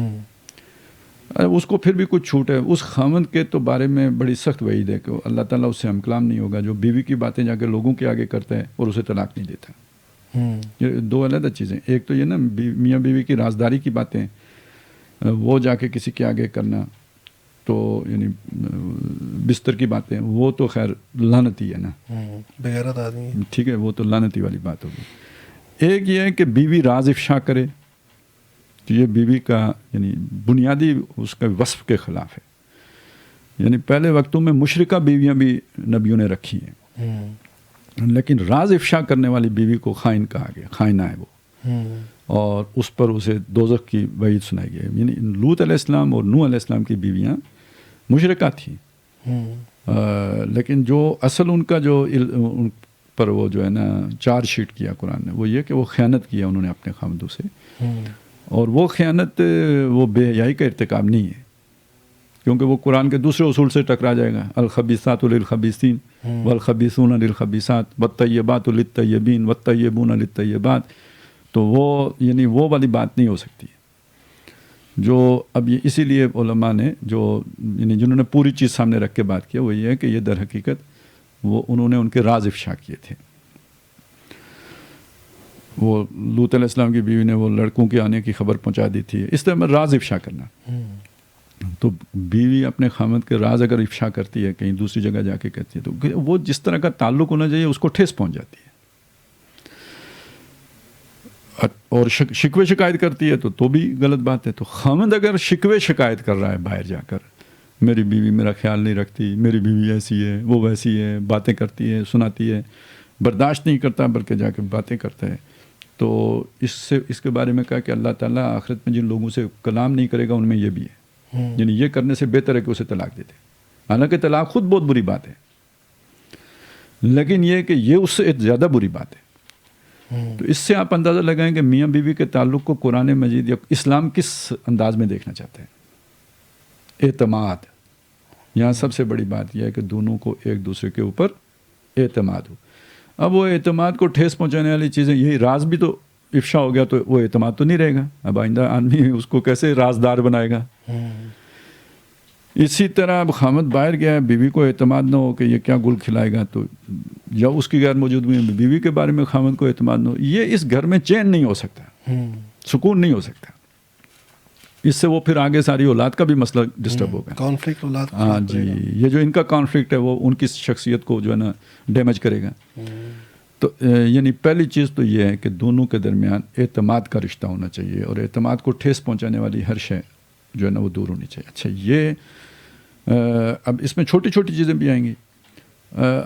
Speaker 1: اس کو پھر بھی کچھ چھوٹ ہے. اس خامد کے تو بارے میں بڑی سخت وعید ہے کہ اللہ تعالیٰ اس سے ہم کلام نہیں ہوگا جو بیوی کی باتیں جا کے لوگوں کے آگے کرتا ہے اور اسے طلاق نہیں دیتا. یہ دو علیحدہ چیزیں. ایک تو یہ نا میاں بیوی کی رازداری کی باتیں وہ جا کے کسی کے آگے کرنا، تو یعنی بستر کی باتیں وہ تو خیر لعنتی ہے نا،
Speaker 2: بغیرت آدمی.
Speaker 1: ٹھیک ہے، وہ تو لعنتی والی بات ہوگی. ایک یہ ہے کہ بیوی راز افشا کرے، تو یہ بیوی کا یعنی بنیادی اس کا وصف کے خلاف ہے. یعنی پہلے وقتوں میں مشرکہ بیویاں بھی نبیوں نے رکھی ہیں، لیکن راز افشا کرنے والی بیوی کو خائن کہا گیا، خائنہ ہے وہ، اور اس پر اسے دوزخ کی وعید سنائی گئی. یعنی لوط علیہ السلام اور نوح علیہ السلام کی بیویاں مشرکہ تھیں، لیکن جو اصل ان کا جو ان پر وہ جو ہے نا چارج شیٹ کیا قرآن نے، وہ یہ کہ وہ خیانت کیا انہوں نے اپنے خامدوں سے. اور وہ خیانت وہ بے حیائی کا ارتکاب نہیں ہے، کیونکہ وہ قرآن کے دوسرے اصول سے ٹکرا جائے گا. الخبیثات للخبیثین والخبیثون للخبیثات والطیبات للطیبین والطیبون للطیبات. تو وہ یعنی وہ والی بات نہیں ہو سکتی جو اب یہ اسی لیے علماء نے جو یعنی جنہوں نے پوری چیز سامنے رکھ کے بات کیا وہ یہ ہے کہ یہ در حقیقت وہ انہوں نے ان کے راز افشا کیے تھے. وہ لوط علیہ السلام کی بیوی نے وہ لڑکوں کے آنے کی خبر پہنچا دی تھی. اس طرح میں راز افشا کرنا، تو بیوی اپنے خامد کے راز اگر افشا کرتی ہے کہیں دوسری جگہ جا کے کہتی ہے تو وہ جس طرح کا تعلق ہونا چاہیے اس کو ٹھیس پہنچ جاتی ہے. اور شکوے شکایت کرتی ہے تو بھی غلط بات ہے. تو خاوند اگر شکوے شکایت کر رہا ہے باہر جا کر، میری بیوی میرا خیال نہیں رکھتی، میری بیوی ایسی ہے، وہ ویسی ہے، باتیں کرتی ہے، سناتی ہے، برداشت نہیں کرتا بلکہ جا کے باتیں کرتا ہے، تو اس کے بارے میں کہا کہ اللہ تعالیٰ آخرت میں جن لوگوں سے کلام نہیں کرے گا ان میں یہ بھی ہے. یعنی یہ کرنے سے بہتر ہے کہ اسے طلاق دے دے. حالانکہ طلاق خود بہت بری بات ہے، لیکن یہ کہ یہ اس سے زیادہ بری بات ہے. تو اس سے آپ اندازہ لگائیں کہ میاں بیوی کے تعلق کو قرآن مجید یا اسلام کس انداز میں دیکھنا چاہتا ہے. اعتماد. یہاں سب سے بڑی بات یہ ہے کہ دونوں کو ایک دوسرے کے اوپر اعتماد ہو. اب وہ اعتماد کو ٹھیس پہنچانے والی چیزیں، یہی راز بھی تو افشا ہو گیا تو وہ اعتماد تو نہیں رہے گا. اب آئندہ آدمی اس کو کیسے رازدار بنائے گا. اسی طرح اب خامد باہر گیا ہے، بیوی کو اعتماد نہ ہو کہ یہ کیا گل کھلائے گا، تو یا اس کی غیر موجودگی میں بیوی کے بارے میں خامد کو اعتماد نہ ہو، یہ اس گھر میں چین نہیں ہو سکتا، سکون نہیں ہو سکتا. اس سے وہ پھر آگے ساری اولاد کا بھی مسئلہ ڈسٹرب ہوگا.
Speaker 2: کانفلکٹ اولاد.
Speaker 1: ہاں جی، یہ جو ان کا کانفلکٹ ہے وہ ان کی شخصیت کو جو ہے نا ڈیمیج کرے گا. تو یعنی پہلی چیز تو یہ ہے کہ دونوں کے درمیان اعتماد کا رشتہ ہونا چاہیے، اور اعتماد کو ٹھیس پہنچانے والی ہر شے جو ہے نا وہ دور ہونی چاہیے. اچھا، یہ اب اس میں چھوٹی چھوٹی چیزیں بھی آئیں گی.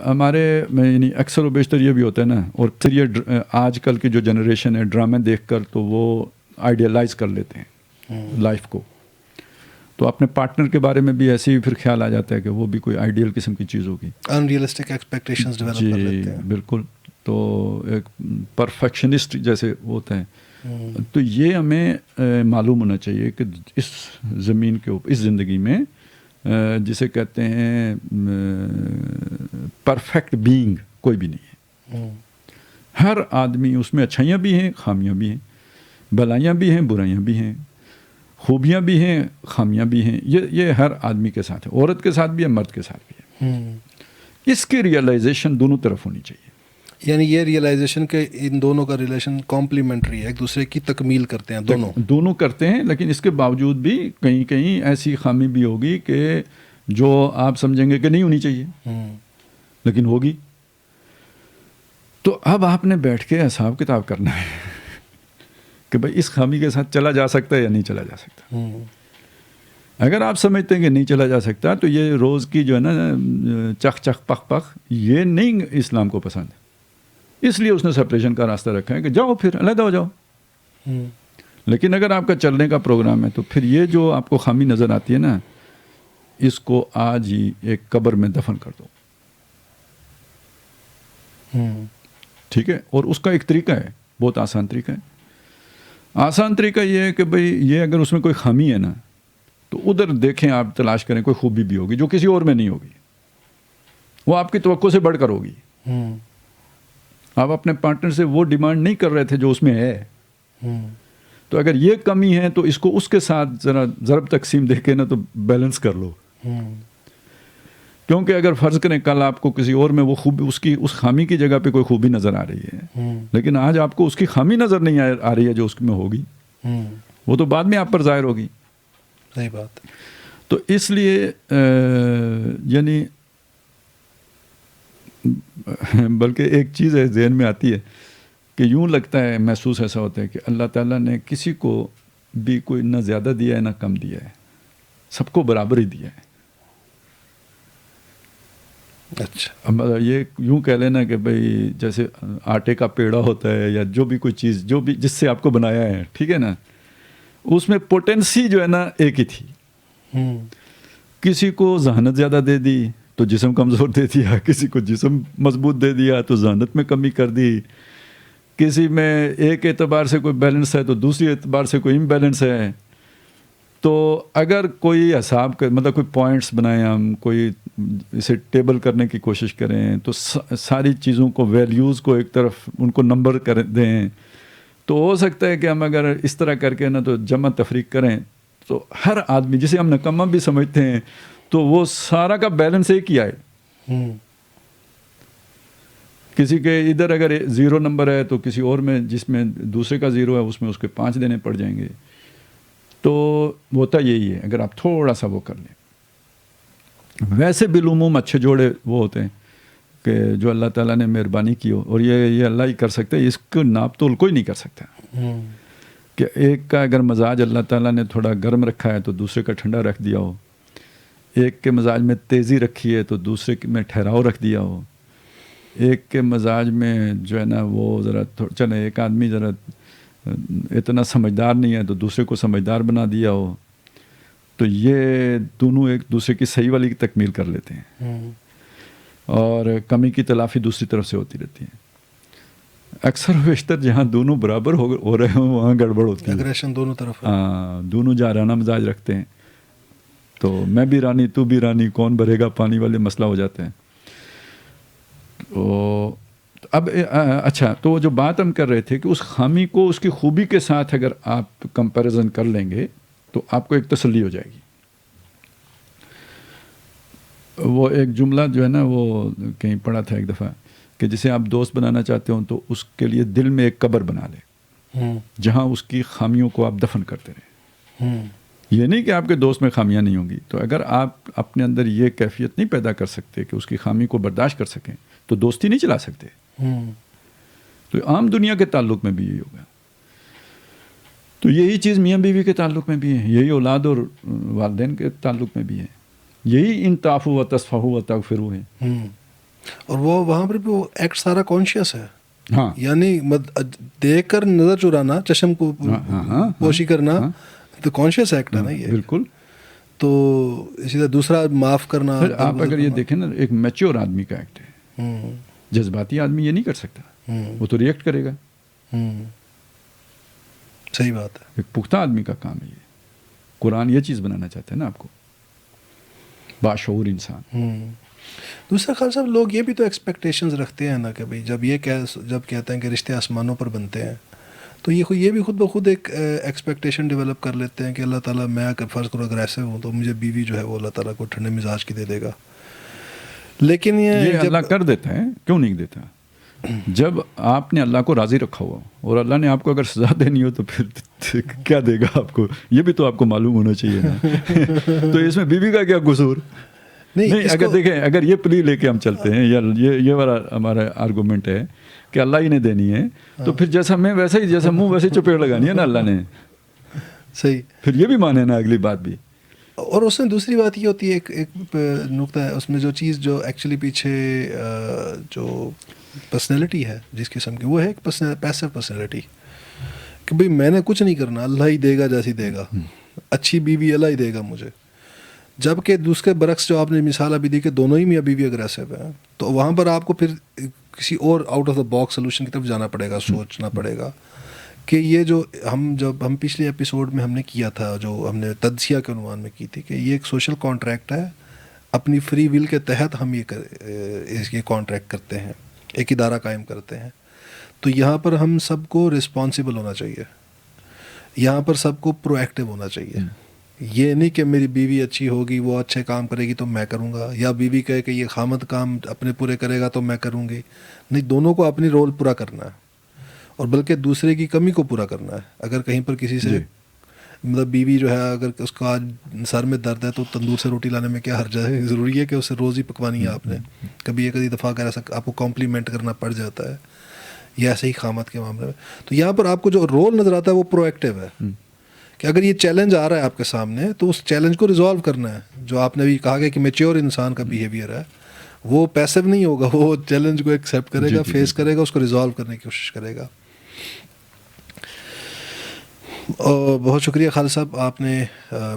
Speaker 1: ہمارے یعنی اکثر و بیشتر یہ بھی ہوتا ہے نا، اور پھر یہ آج کل کی جو جنریشن ہے ڈرامے دیکھ کر تو وہ آئیڈیلائز کر لیتے ہیں لائف کو. تو اپنے پارٹنر کے بارے میں بھی ایسے ہی پھر خیال آ جاتا ہے کہ وہ بھی کوئی آئیڈیل قسم کی چیز ہوگی.
Speaker 2: انریلسٹک ایکسپیکٹیشنز ڈیولپ کر لیتے ہیں.
Speaker 1: بالکل. تو ایک پرفیکشنسٹ جیسے ہوتا ہے. تو یہ ہمیں معلوم ہونا چاہیے کہ اس زمین کے اوپر، اس زندگی میں جسے کہتے ہیں پرفیکٹ بینگ کوئی بھی نہیں ہے. ہر آدمی اس میں اچھائیاں بھی ہیں، خامیاں بھی ہیں، بلائیاں بھی ہیں، برائیاں بھی ہیں، خوبیاں بھی ہیں، خامیاں بھی ہیں. یہ ہر آدمی کے ساتھ ہے، عورت کے ساتھ بھی ہے، مرد کے ساتھ بھی ہے. اس کی ریئلائزیشن دونوں طرف ہونی چاہیے.
Speaker 2: یعنی یہ ریئلائزیشن کہ ان دونوں کا ریلیشن کمپلیمنٹری ہے، ایک دوسرے کی تکمیل کرتے ہیں.
Speaker 1: دونوں کرتے ہیں، لیکن اس کے باوجود بھی کہیں کہیں ایسی خامی بھی ہوگی کہ جو آپ سمجھیں گے کہ نہیں ہونی چاہیے، لیکن ہوگی. تو اب آپ نے بیٹھ کے حساب کتاب کرنا ہے کہ بھائی اس خامی کے ساتھ چلا جا سکتا ہے یا نہیں چلا جا سکتا. اگر آپ سمجھتے ہیں کہ نہیں چلا جا سکتا تو یہ روز کی جو ہے نا چخ چخ پخ پخ، یہ نہیں اسلام کو پسند ہے. اس لیے اس نے سپریشن کا راستہ رکھا ہے کہ جاؤ پھر علیحدہ ہو جاؤ. لیکن اگر آپ کا چلنے کا پروگرام ہے تو پھر یہ جو آپ کو خامی نظر آتی ہے نا، اس کو آج ہی ایک قبر میں دفن کر دو. ٹھیک ہے. اور اس کا ایک طریقہ ہے، بہت آسان طریقہ ہے. آسان طریقہ یہ ہے کہ بھئی یہ اگر اس میں کوئی خامی ہے نا تو ادھر دیکھیں، آپ تلاش کریں، کوئی خوبی بھی ہوگی جو کسی اور میں نہیں ہوگی، وہ آپ کی توقع سے بڑھ کر ہوگی. آپ اپنے پارٹنر سے وہ ڈیمانڈ نہیں کر رہے تھے جو اس میں ہے. تو اگر یہ کمی ہے تو اس کو اس کے ساتھ ذرا ضرب تقسیم دے کے نا تو بیلنس کر لو. کیونکہ اگر فرض کریں کل آپ کو کسی اور میں وہ خوبی، اس خامی کی جگہ پہ کوئی خوبی نظر آ رہی ہے، لیکن آج آپ کو اس کی خامی نظر نہیں آ رہی ہے جو اس میں ہوگی، وہ تو بعد میں آپ پر ظاہر ہوگی.
Speaker 2: صحیح بات.
Speaker 1: تو اس لیے یعنی بلکہ ایک چیز ہے ذہن میں آتی ہے کہ یوں لگتا ہے، محسوس ایسا ہوتا ہے کہ اللہ تعالیٰ نے کسی کو بھی کوئی نہ زیادہ دیا ہے نہ کم دیا ہے، سب کو برابر ہی دیا ہے.
Speaker 2: اچھا.
Speaker 1: اب یہ یوں کہہ لینا کہ بھئی جیسے آٹے کا پیڑا ہوتا ہے یا جو بھی کوئی چیز جو بھی جس سے آپ کو بنایا ہے، ٹھیک ہے نا، اس میں پوٹینسی جو ہے نا ایک ہی تھی. کسی کو ذہانت زیادہ دے دی تو جسم کمزور دے دیا، کسی کو جسم مضبوط دے دیا تو ذہانت میں کمی کر دی، کسی میں ایک اعتبار سے کوئی بیلنس ہے تو دوسری اعتبار سے کوئی امبیلنس ہے. تو اگر کوئی حساب مطلب کوئی پوائنٹس بنائیں، ہم کوئی اسے ٹیبل کرنے کی کوشش کریں تو ساری چیزوں کو، ویلیوز کو ایک طرف ان کو نمبر کر دیں، تو ہو سکتا ہے کہ ہم اگر اس طرح کر کے نا تو جمع تفریق کریں تو ہر آدمی جسے ہم نکما بھی سمجھتے ہیں تو وہ سارا کا بیلنس ایک ہی آئے. کسی کے ادھر اگر 0 نمبر ہے تو کسی اور میں جس میں دوسرے کا 0 ہے اس میں اس کے 5 دینے پڑ جائیں گے. تو ہوتا یہی ہے اگر آپ تھوڑا سا وہ کر لیں. ویسے بالعموم اچھے جوڑے وہ ہوتے ہیں کہ جو اللہ تعالیٰ نے مہربانی کی ہو، اور یہ اللہ ہی کر سکتا ہے، اس کو ناپ تول کوئی نہیں کر سکتا. کہ ایک کا اگر مزاج اللہ تعالیٰ نے تھوڑا گرم رکھا ہے تو دوسرے کا ٹھنڈا رکھ دیا ہو، ایک کے مزاج میں تیزی رکھی ہے تو دوسرے میں ٹھہراؤ رکھ دیا ہو، ایک کے مزاج میں جو ہے نا وہ ذرا چلے ایک آدمی ذرا اتنا سمجھدار نہیں ہے تو دوسرے کو سمجھدار بنا دیا ہو، تو یہ دونوں ایک دوسرے کی صحیح والی کی تکمیل کر لیتے ہیں اور کمی کی تلافی دوسری طرف سے ہوتی رہتی ہے. اکثر و بیشتر جہاں دونوں برابر ہو رہے ہوں وہاں گڑبڑ ہوتی ہے.
Speaker 2: اگریشن دونوں طرف ہے.
Speaker 1: ہاں، دونوں جارحانہ مزاج رکھتے ہیں تو میں بھی رانی تو بھی رانی کون بھرے گا پانی والے مسئلہ ہو جاتے ہیں. تو اب اچھا، تو جو بات ہم کر رہے تھے کہ اس خامی کو اس کی خوبی کے ساتھ اگر آپ کمپیریزن کر لیں گے تو آپ کو ایک تسلی ہو جائے گی. وہ ایک جملہ جو ہے نا وہ کہیں پڑھا تھا ایک دفعہ کہ جسے آپ دوست بنانا چاہتے ہوں تو اس کے لیے دل میں ایک قبر بنا لے جہاں اس کی خامیوں کو آپ دفن کرتے رہیں. یہ نہیں کہ آپ کے دوست میں خامیاں نہیں ہوں گی، تو اگر آپ اپنے اندر یہ کیفیت نہیں پیدا کر سکتے کہ اس کی خامی کو برداشت کر سکیں تو دوستی نہیں چلا سکتے. تو عام دنیا کے تعلق میں بھی یہی ہوگا. تو یہی چیز میاں بیوی کے تعلق میں بھی ہے، یہی اولاد اور والدین کے تعلق میں بھی ہے، یہی ان تعفو و تصفحوا و تغفروا ہے.
Speaker 2: اور وہ وہاں پر بھی وہ ایکٹ سارا کانشیس ہے.
Speaker 1: ہاں،
Speaker 2: یعنی دیکھ کر نظر چرانا، چشم کو پوشی کرنا تو کانشیس ایکٹ ہے نا یہ.
Speaker 1: بالکل.
Speaker 2: تو اسی طرح دوسرا معاف کرنا.
Speaker 1: آپ اگر یہ دیکھیں نا، ایک میچور آدمی کا ایکٹ ہے. جذباتی آدمی یہ نہیں کر سکتا، وہ تو ریئیکٹ کرے گا.
Speaker 2: صحیح بات ہے.
Speaker 1: ایک پختہ آدمی کا کام ہے یہ. قرآن یہ چیز بنانا چاہتے ہیں نا آپ کو، باشعور انسان.
Speaker 2: دوسرا خیال صاحب، لوگ یہ بھی تو ایکسپیکٹیشنز رکھتے ہیں نا کہ بھئی جب کہتے ہیں کہ رشتے آسمانوں پر بنتے ہیں تو یہ بھی خود بخود ایک ایکسپیکٹیشن ڈیولپ کر لیتے ہیں کہ اللہ تعالیٰ، میں اگر فرض کرو اگریسو ہوں تو مجھے بیوی جو ہے وہ اللہ تعالیٰ کو ٹھنڈے مزاج کی دے دے گا. لیکن یہ
Speaker 1: اللہ کر دیتا ہے، کیوں نہیں دیتا؟ جب آپ نے اللہ کو راضی رکھا ہوا اور اللہ نے آپ کو اگر سزا دینی ہو تو پھر کیا دے گا آپ کو، یہ بھی تو آپ کو معلوم ہونا چاہیے نا. تو اس میں بیوی کا کیا قصور؟ نہیں، اگر دیکھیں، اگر یہ پلی لے کے ہم چلتے ہیں یا یہ والا ہمارا آرگومنٹ ہے کہ اللہ ہی نے دینی ہے، تو پھر جیسا میں ویسا ہی، جیسا منہ ویسے چپیڑ لگانی ہے نا اللہ نے. صحیح. پھر یہ بھی مانے نا اگلی بات بھی.
Speaker 2: اور اس میں دوسری بات یہ ہوتی ہے، ایک نقطہ ہے اس میں، جو چیز جو ایکچولی پیچھے جو پرسنالٹی ہے جس قسم کی، وہ ہے ایک پیسو پرسنالٹی کہ بھئی میں نے کچھ نہیں کرنا، اللہ ہی دے گا جیسی دے گا، اچھی بیوی اللہ ہی دے گا مجھے. جبکہ دوسرے برعکس جو آپ نے مثال ابھی دی کہ دونوں ہی میاں بیوی اگریسو ہیں، تو وہاں پر آپ کو پھر کسی اور out of the box solution کی طرف جانا پڑے گا، سوچنا پڑے گا کہ یہ جو ہم پچھلے ایپیسوڈ میں ہم نے کیا تھا، جو ہم نے تجزیہ کے عنوان میں کی تھی، کہ یہ ایک سوشل کانٹریکٹ ہے، اپنی فری ول کے تحت ہم یہ کانٹریکٹ کرتے ہیں، ایک ادارہ قائم کرتے ہیں. تو یہاں پر ہم سب کو رسپانسیبل ہونا چاہیے، یہاں پر سب کو پرو ایکٹیو ہونا چاہیے. یہ نہیں کہ میری بیوی اچھی ہوگی، وہ اچھے کام کرے گی تو میں کروں گا، یا بیوی کہے کہ یہ خامد کام اپنے پورے کرے گا تو میں کروں گی. نہیں، دونوں کو اپنی رول پورا کرنا ہے، اور بلکہ دوسرے کی کمی کو پورا کرنا ہے. اگر کہیں پر کسی سے مطلب بیوی جو ہے اگر اس کا آج سر میں درد ہے تو تندور سے روٹی لانے میں کیا حرج ہے؟ ضروری ہے کہ اسے روز ہی پکوانی ہے آپ نے. کبھی ایک دفعہ اگر ایسا آپ کو کمپلیمنٹ کرنا پڑ جاتا ہے، یا ایسے ہی خامد کے معاملے میں، تو یہاں پر آپ کو جو رول نظر آتا ہے وہ پرو ایکٹیو ہے کہ اگر یہ چیلنج آ رہا ہے آپ کے سامنے تو اس چیلنج کو ریزالو کرنا ہے. جو آپ نے بھی کہا کہ میچور انسان کا بیہیویئر ہے، وہ پیسو نہیں ہوگا، وہ چیلنج کو ایکسیپٹ کرے گا، فیس کرے گا، اس کو ریزالو کرنے کی کوشش کرے گا. اور بہت شکریہ خالد صاحب، آپ نے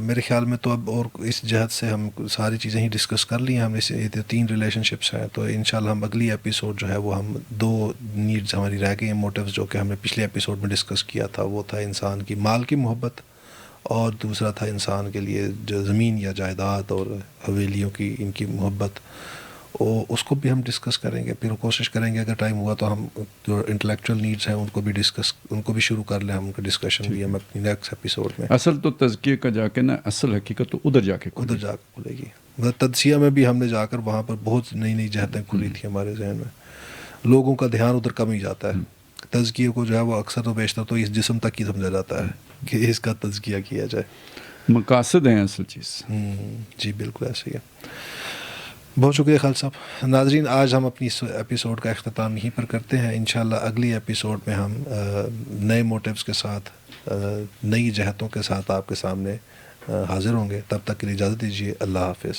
Speaker 2: میرے خیال میں تو اب اور اس جہت سے ہم ساری چیزیں ہی ڈسکس کر لی ہیں. ہم اس 3 ریلیشن شپس ہیں، تو انشاءاللہ ہم اگلی ایپیسوڈ جو ہے وہ ہم 2 نیڈز ہماری رہ گئی ہیں، موٹیوز، جو کہ ہم نے پچھلے ایپیسوڈ میں ڈسکس کیا تھا. وہ تھا انسان کی مال کی محبت، اور دوسرا تھا انسان کے لیے جو زمین یا جائیداد اور حویلیوں کی ان کی محبت. اس کو بھی ہم ڈسکس کریں گے. پھر کوشش کریں گے اگر ٹائم ہوا تو ہم جو انٹلیکچوئل نیڈز ہیں ان کو بھی شروع کر لیں. ہم ان کا ڈسکشن بھی ہم اپنی نیکسٹ ایپیسوڈ میں.
Speaker 1: اصل تو تزکیے کا جا کے نا، اصل حقیقت تو ادھر جا کے
Speaker 2: کھلے گی. مطلب تجزیہ میں بھی ہم نے جا کر وہاں پر بہت نئی جہتیں کھلی تھی ہمارے ذہن میں. لوگوں کا دھیان ادھر کم ہی جاتا ہے. تزکیے کو جو ہے وہ اکثر و بیشتر تو اس جسم تک ہی سمجھا جاتا ہے کہ اس کا تزکیہ کیا جائے.
Speaker 1: مقاصد ہیں اصل چیز.
Speaker 2: جی بالکل ایسے ہی ہے. بہت شکریہ خالد صاحب. ناظرین آج ہم اپنی ایپیسوڈ کا اختتام یہیں پر کرتے ہیں. انشاءاللہ اگلی ایپیسوڈ میں ہم نئے موٹیوز کے ساتھ نئی جہتوں کے ساتھ آپ کے سامنے حاضر ہوں گے. تب تک کے لیے اجازت دیجیے. اللہ حافظ.